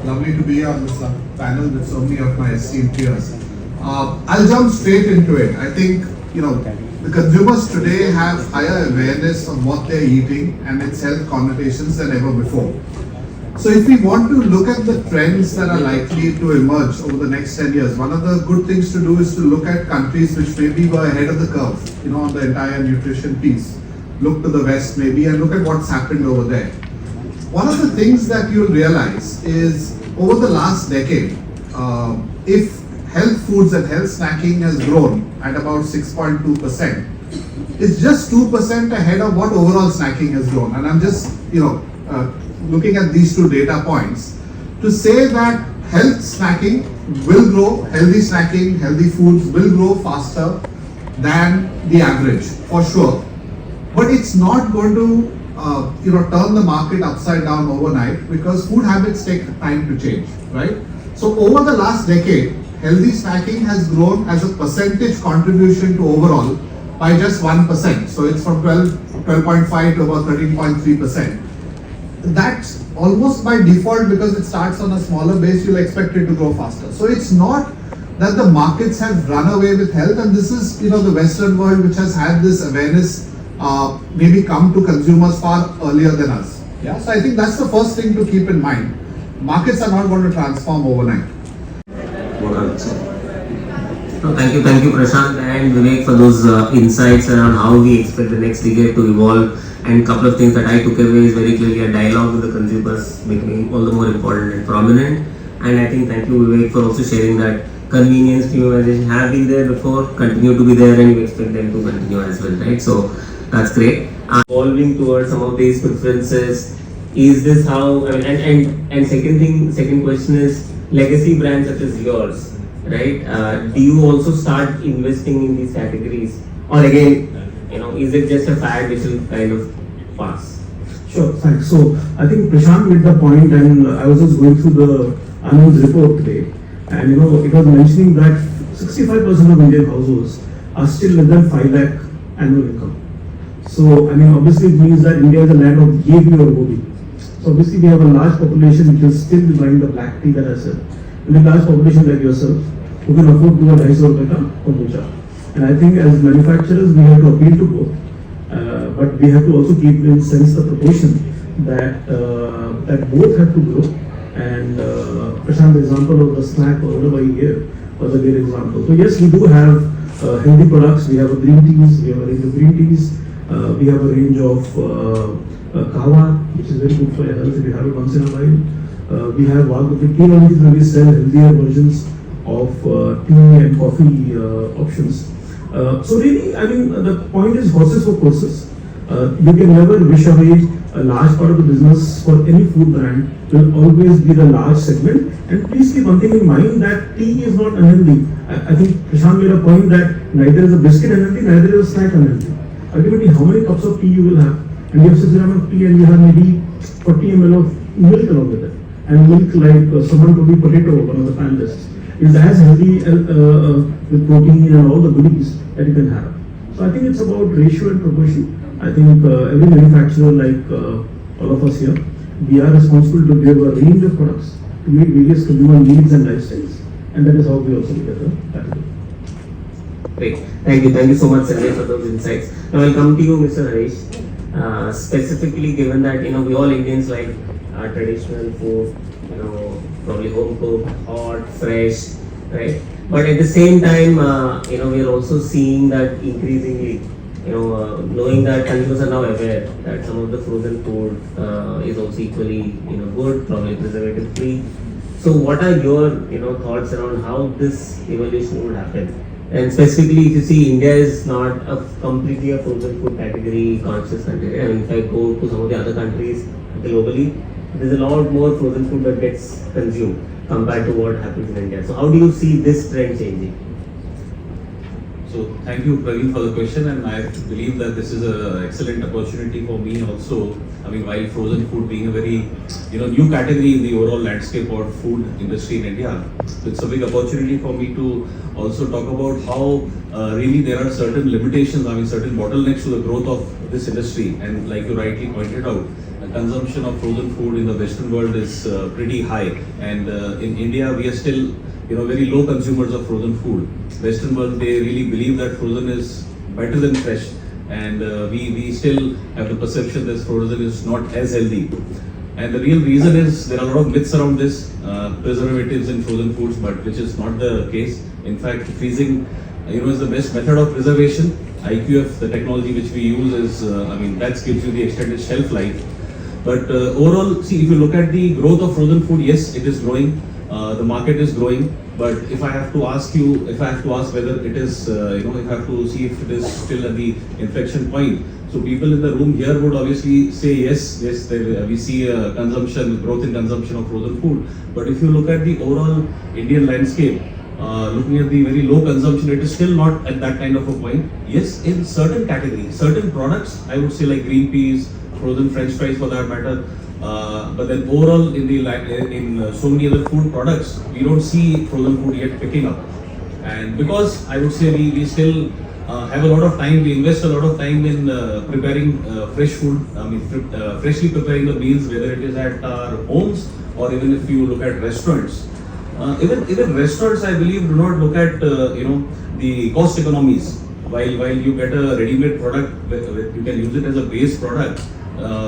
lovely to be on this panel with so many of my esteemed peers. I'll jump straight into it. I think the consumers today have higher awareness of what they're eating and its health connotations than ever before. So if we want to look at the trends that are likely to emerge over the next 10 years, one of the good things to do is to look at countries which maybe were ahead of the curve, on the entire nutrition piece. Look to the West maybe and look at what's happened over there. One of the things that you'll realize is over the last decade, if health foods and health snacking has grown at about 6.2%, is just 2% ahead of what overall snacking has grown. And I'm just, looking at these two data points to say that health snacking will grow, healthy snacking, healthy foods will grow faster than the average, for sure. But it's not going to, turn the market upside down overnight, because food habits take time to change, right? So over the last decade, healthy snacking has grown as a percentage contribution to overall by just 1%. So it's from 12.5 to about 13.3%. That's almost by default, because it starts on a smaller base, you'll expect it to grow faster. So it's not that the markets have run away with health, and this is, the Western world which has had this awareness maybe come to consumers far earlier than us. Yeah, so I think that's the first thing to keep in mind. Markets are not going to transform overnight. Thank you, Prashant and Vivek, for those insights around how we expect the next decade to evolve. And a couple of things that I took away is very clearly a dialogue with the consumers becoming all the more important and prominent. And I think thank you, Vivek, for also sharing that convenience, premiumization have been there before, continue to be there, and you expect them to continue as well, right? So that's great. Evolving towards some of these preferences, is this how? I mean, and second question is legacy brands such as yours, right? Do you also start investing in these categories, or again, is it just a fad which will kind of pass? Sure, thanks. So I think Prashant made the point, and I was just going through the annual report today, and it was mentioning that 65% of Indian households are still less than 5 lakh annual income. So obviously it means that India is a land of ye bhi aur wo bhi. So obviously we have a large population which is still buying the black tea that I said, and a large population like yourself who can afford to do a 250 rupees ka kombucha. And I think as manufacturers we have to appeal to both, but we have to also keep in sense the proportion that both have to grow. And Prashant, the example of the snack or whatever you gave was a great example. So yes, we do have healthy products. We have a green teas, we have a range of green teas, we have a range of kahwa, which is very good for your health if you have it once in a while. We have tea only where we sell healthier versions of tea and coffee options. So really, the point is horses for courses. You can never wish away a large part of the business for any food brand will always be the large segment. And please keep one thing in mind, that tea is not unhealthy. I think Prashant made a point that neither is a biscuit unhealthy, neither is a snack unhealthy. Ultimately, how many cups of tea you will have? And you have 6 grams of tea and you have maybe 40 ml of milk along with it. And milk, like someone told me, potato, one of the panelists, is as healthy with protein and all the goodies that you can have. So I think it's about ratio and proportion. I think every manufacturer, like all of us here, we are responsible to give a range of products to meet various consumer needs and lifestyles, and that is how we also look at the category. Great. Thank you so much, Sanjay, for those insights. Now I'll come to you, Mr. Harish. Specifically, given that we all Indians like our traditional food, probably home cooked, hot, fresh, right? But at the same time, we are also seeing that increasingly, knowing that consumers are now aware that some of the frozen food is also equally, good, probably preservative free. So what are your, thoughts around how this evolution would happen? And specifically, if you see, India is not completely a frozen food category conscious country. I mean, if I go to some of the other countries globally, there's a lot more frozen food that gets consumed compared to what happens in India. So how do you see this trend changing? So thank you, Praveen, for the question, and I believe that this is an excellent opportunity for me also. I mean, while frozen food being a very new category in the overall landscape of food industry in India, so it's a big opportunity for me to also talk about how really there are certain limitations, certain bottlenecks to the growth of this industry. And like you rightly pointed out, the consumption of frozen food in the Western world is pretty high, and in India we are still very low consumers of frozen food. Western world, they really believe that frozen is better than fresh, and we still have the perception that frozen is not as healthy. And the real reason is there are a lot of myths around this, preservatives in frozen foods, but which is not the case. In fact, freezing is the best method of preservation. IQF, the technology which we use, is that gives you the extended shelf life. But overall, see, if you look at the growth of frozen food, yes, it is growing. The market is growing. But if I have to ask whether it is, if I have to see if it is still at the inflection point, so people in the room here would obviously say yes, we see growth in consumption of frozen food. But if you look at the overall Indian landscape, looking at the very low consumption, it is still not at that kind of a point. Yes, in certain categories, certain products, I would say like green peas, frozen French fries for that matter. But then overall in so many other food products, we don't see frozen food yet picking up. And because I would say we still have a lot of time, we invest a lot of time in preparing fresh food, freshly preparing the meals, whether it is at our homes or even if you look at restaurants. Even restaurants, I believe, do not look at the cost economies. While you get a ready-made product, you can use it as a base product,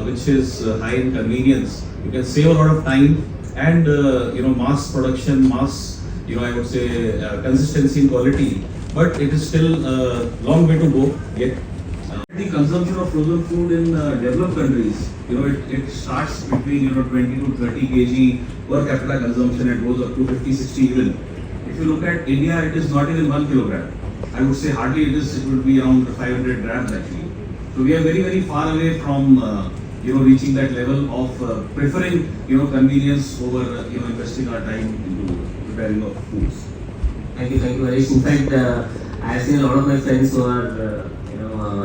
which is high in convenience. You can save a lot of time and mass production, I would say consistency in quality. But it is still a long way to go yet. The consumption of frozen food in developed countries, it starts between 20 to 30 kg per capita consumption and goes up to 50, 60 even. If you look at India, it is not even 1 kilogram. I would say hardly it would be around 500 grams actually. So we are very, very far away from reaching that level of preferring convenience over investing our time into preparing of foods. Thank you, Harish. In fact, I have seen a lot of my friends who are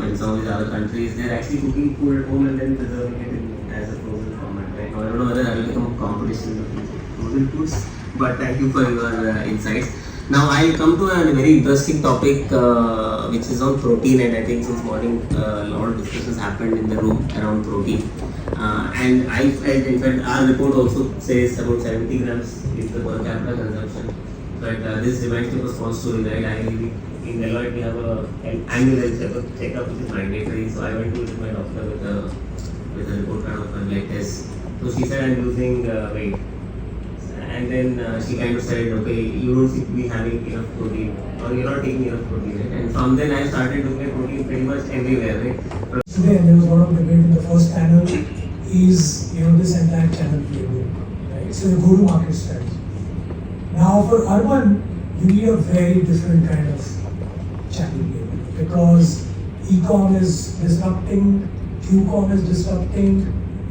in some of these other countries, they are actually cooking food at home and then preserving it as a frozen format. Right? Now, I don't know whether that will become a competition with frozen foods, but thank you for your insights. Now I'll come to a very interesting topic which is on protein, and I think since morning a lot of discussions happened in the room around protein. And I felt, in fact, our report also says about 70 grams is the per capita consumption. But this reminds me of a small story, right? In Deloitte we have an annual health checkup which is mandatory. So I went to visit my doctor with a report card of my blood test. So she said I'm losing weight. And then she kind of said, okay, you don't seem to be having enough protein, or you're not taking enough protein, right? And from then I started looking at protein pretty much everywhere, right? Today there was a lot of debate in the first panel is this entire channel playbook, right? So the go-to-market strategy. Now for urban, you need a very different kind of channel playbook because e-com is disrupting, Q-com is disrupting,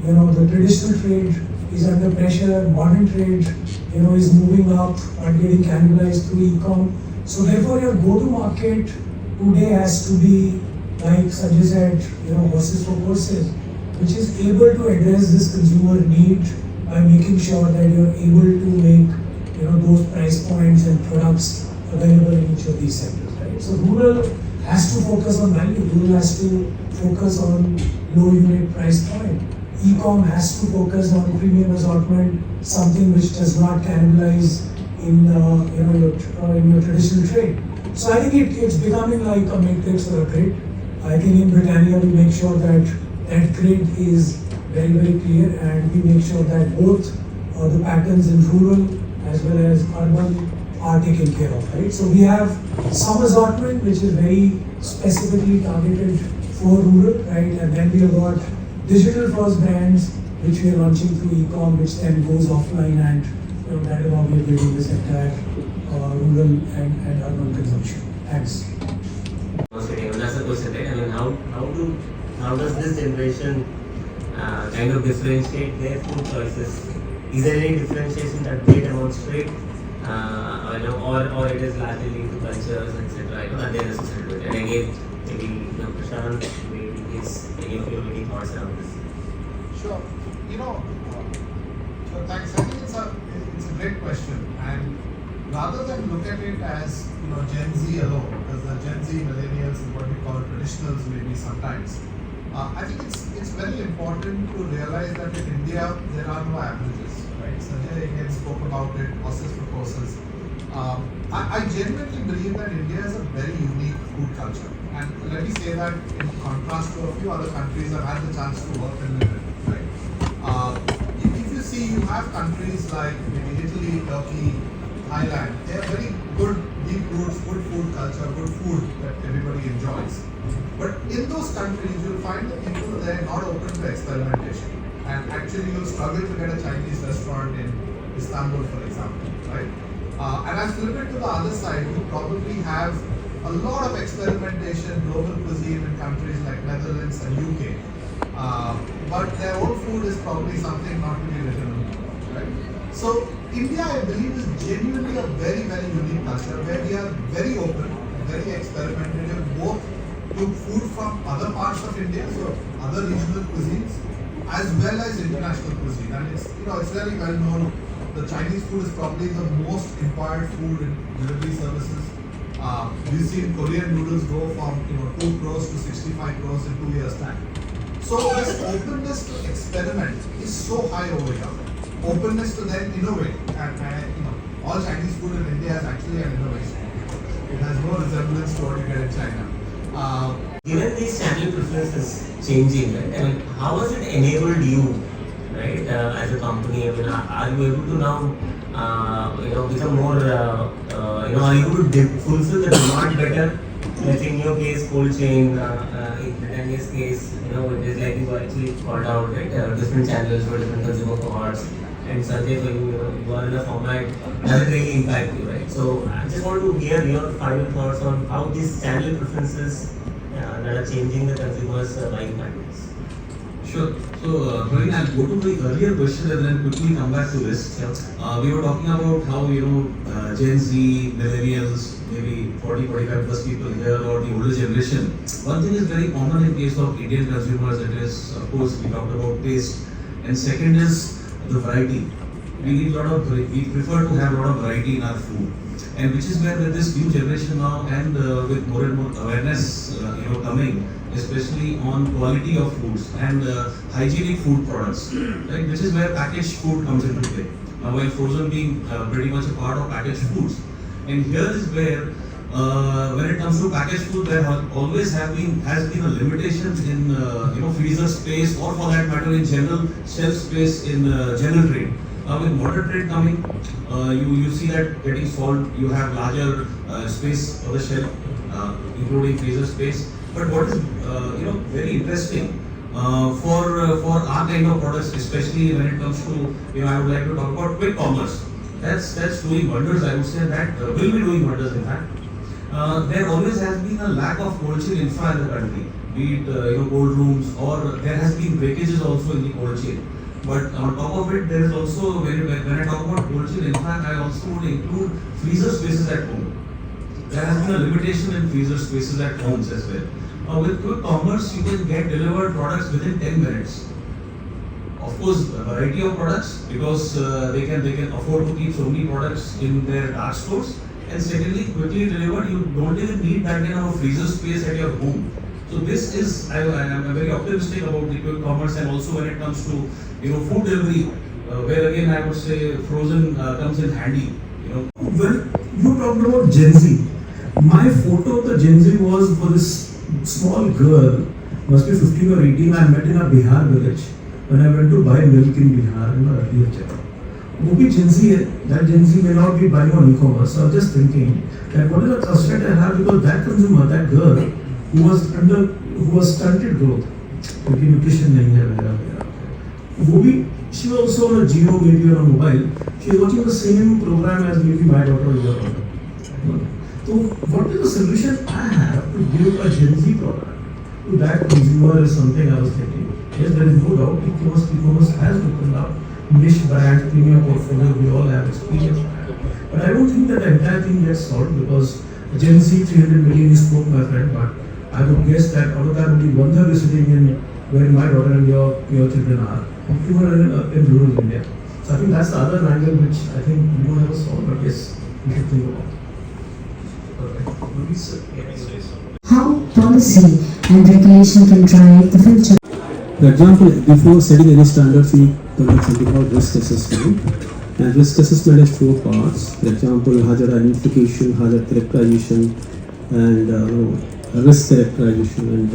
the traditional trade is under pressure, modern trade, is moving up and getting cannibalized through e-com. So therefore your go-to-market today has to be, like Sanjay said, horses for courses, which is able to address this consumer need by making sure that you're able to make, those price points and products available in each of these sectors, right? So rural has to focus on value, rural has to focus on low unit price point. E-com has to focus on premium assortment, something which does not cannibalize in your traditional trade. So I think it's becoming like a matrix or a grid. I think in Britannia we make sure that that grid is very, very clear, and we make sure that both the patterns in rural as well as urban are taken care of, right? So we have some assortment which is very specifically targeted for rural, right? And then we have got digital first brands which we are launching through e-com, which then goes offline, and that is how we are building this entire rural and urban consumption. Thanks. That's the question, right? I mean, how does this generation kind of differentiate their food choices? Is there any differentiation that they demonstrate, or it is largely linked to cultures, etc.? Are they associated with it? And again, maybe Prashant, maybe any of your many thoughts around this? Sure. Thanks. I think it's a great question, and rather than look at it as Gen Z alone, because the Gen Z millennials is what we call traditionals maybe sometimes. I think it's very important to realize that in India there are no averages, right? Sanjay again spoke about it, horses for courses. I genuinely believe that India is a very unique food culture, and let me say that in contrast to a few other countries I've had the chance to work and live in, right? If you see, you have countries like maybe Italy, Turkey, Thailand. They have very good deep roots, good food culture, good food that everybody enjoys. But in those countries, you'll find the people there not open to experimentation. And actually, you'll struggle to get a Chinese restaurant in Istanbul, for example, right? And I flip it to the other side, you probably have a lot of experimentation, global cuisine in countries like Netherlands and UK. But their own food is probably something not to be written about, right? So India, I believe, is genuinely a very, very unique culture where we are very open, very experimentative, both to food from other parts of India, so other regional cuisines, as well as international cuisine. And it's very well known. The Chinese food is probably the most inquired food in delivery services. We've seen Korean noodles go from 2 crores to 65 crores in 2 years' time. So this openness to experiment is so high over here. Openness to then innovate, and all Chinese food in India is actually an innovation. It has no resemblance to what you get in China. Given these channel preferences changing, right? I mean, how has it enabled you, right, as a company? I mean, are you able to now, become more, are you able to fulfill the demand better? Let's say in your case, cold chain, in Britannia's case, it is like you actually called out, right? Different channels for different consumer cohorts. And Sanjay, for you are in a format doesn't really impact you, right? So I just want to hear your final thoughts on how these channel preferences that are changing the consumers' buying patterns. Sure. So, Praveen, I'll go to the earlier question and then quickly come back to this. Sure. We were talking about how, Gen Z, millennials, maybe 40-45 plus people here or the older generation. One thing is very common in case of Indian consumers, it is, of course, we talked about taste. And second is the variety. We prefer to have a lot of variety in our food. And which is where with this new generation now and with more and more awareness, coming, especially on quality of foods and hygienic food products, right? Which is where packaged food comes into play. Now, while frozen being pretty much a part of packaged foods, and here is where when it comes to packaged food, there always has been a limitation in freezer space, or for that matter in general shelf space in general trade. With modern trade coming, you see that getting solved. You have larger space for the shelf, including freezer space. But what is very interesting for our kind of products, especially when it comes to I would like to talk about quick commerce. That's doing wonders. I would say that will be doing wonders. In fact, there always has been a lack of cold chain infra in the country. Be it cold rooms, or there has been breakages also in the cold chain. But on top of it, there is also, when I talk about cold chain, in fact, I also would include freezer spaces at home. There has been a limitation in freezer spaces at homes as well. With quick commerce, you can get delivered products within 10 minutes. Of course, a variety of products, because they can afford to keep so many products in their dark stores. And secondly, quickly delivered, you don't even need that kind of a freezer space at your home. So this is, I am very optimistic about the quick commerce, and also when it comes to food delivery, where again I would say frozen comes in handy. When you talked about Gen Z, my photo of the Gen Z was for this small girl, must be 15 or 18, I met in a Bihar village when I went to buy milk in Bihar in my earlier chapter. वो भी Gen Z है, that Gen Z may not be buying on e-commerce. So I was just thinking that what is the trust rate I have, because that consumer, that girl who was stunted growth, क्योंकि nutrition नहीं है वगैरह, वो भी she was also on a Geo, maybe on a mobile. She is watching the same program as maybe my daughter or your daughter. So what is the solution I have to give a Gen Z product to that consumer is something I was thinking. Yes, there is no doubt e-commerce has opened up niche brand, premium portfolio, we all have experience. But I don't think that the entire thing gets solved, because Gen Z 300 million is spoke, my friend, but I would guess that out of that only 1/3 is sitting in where my daughter and your children are, even in rural India. So I think that's the other angle which I think we don't have a solve, but yes, we should think about. How policy and regulation can drive the future. For example, before setting any standards, we conduct something called risk assessment. And risk assessment has 4 parts. For example, hazard identification, hazard characterization, and risk characterization, and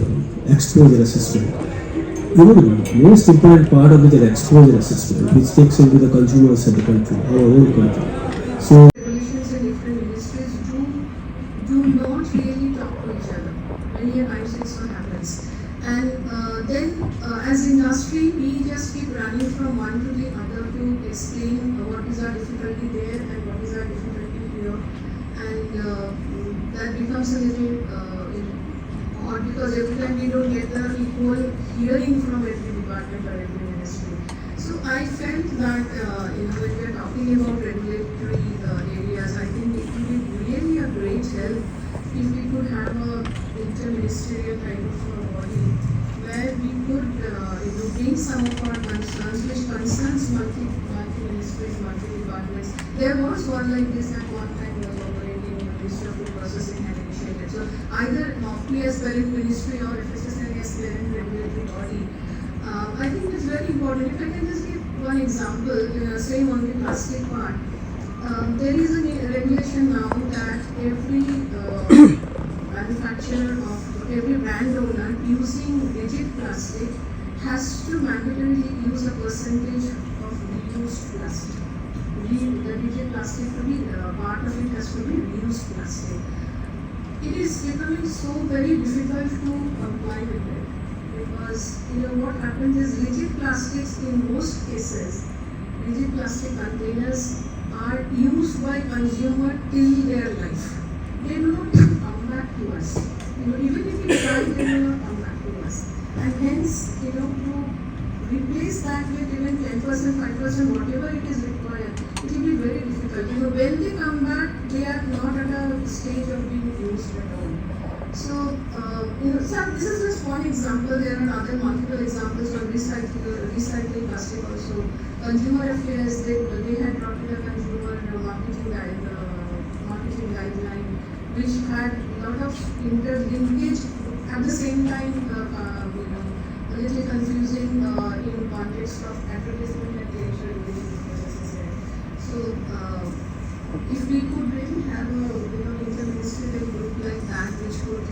exposure assessment. The most important part of it is exposure assessment, which takes into the consumers of the country, our own country. So Regulations in different ministries do not really talk to each other. Many a times it's what happens. And then as industry, we just keep running from one to the other to explain what is our difficulty there and what is our difficulty that becomes a little odd, because every time we don't get the equal hearing from every department or every ministry. So I felt that when we are talking about regulatory areas, I think it would be really a great help if we could have a interministerial kind of body where we could bring some of our concerns which concerns multi-ministries, multi-departments. There was one like this at one time was operating in the Ministry of Food Processing and Initiative. So either MOFPI as parent ministry or FICCI as parent regulatory body. I think it's very important. If I can just give one example, saying on the plastic part, there is a regulation now that every manufacturer of every brand owner using rigid plastic has to mandatorily use a percentage of reused plastic. The rigid plastic to be part of it has to be reused plastic. It is becoming so very difficult to comply with it, because what happens is rigid plastics in most cases, rigid plastic containers are used by consumer till their life. They do not even come back to us. Even if we try, they will not come back to us. And hence, to replace that with even 10%, 5%, whatever it is required, it will be very difficult. When they come back, they are not at a stage of being used at all. So, this is just one example. There are other multiple examples of recycling plastic also. Consumer affairs, they had brought in a consumer marketing guideline, which had a lot of interlinkage, at the same time, a little confusing in context of advertisement and data processes there. So, if we could really have a interministerial group like that, which could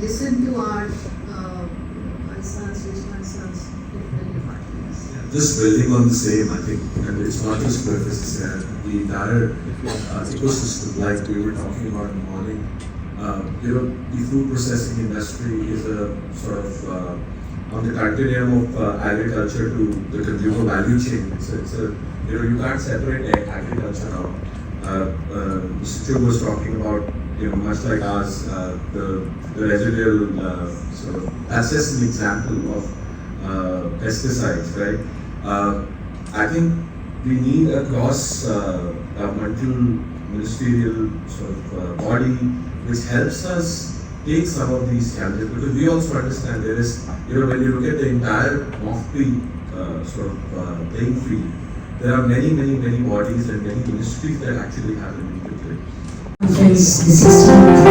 listen to our concerns, which concerns different departments. Just building on the same, I think, and it's not just for FICCI, the entire ecosystem, like we were talking about in the morning. The food processing industry is a sort of on the continuum of agriculture to the consumer value chain. It's a you can't separate agriculture out. Mr. Chu was talking about much like ours, the residual sort of, that's just an example of pesticides, right? I think we need a cross-governmental ministerial sort of body which helps us take some of these challenges, because we also understand there is, when you look at the entire MOFPI sort of playing field, there are many bodies and many ministries that actually have a need to play. Conference, the 16th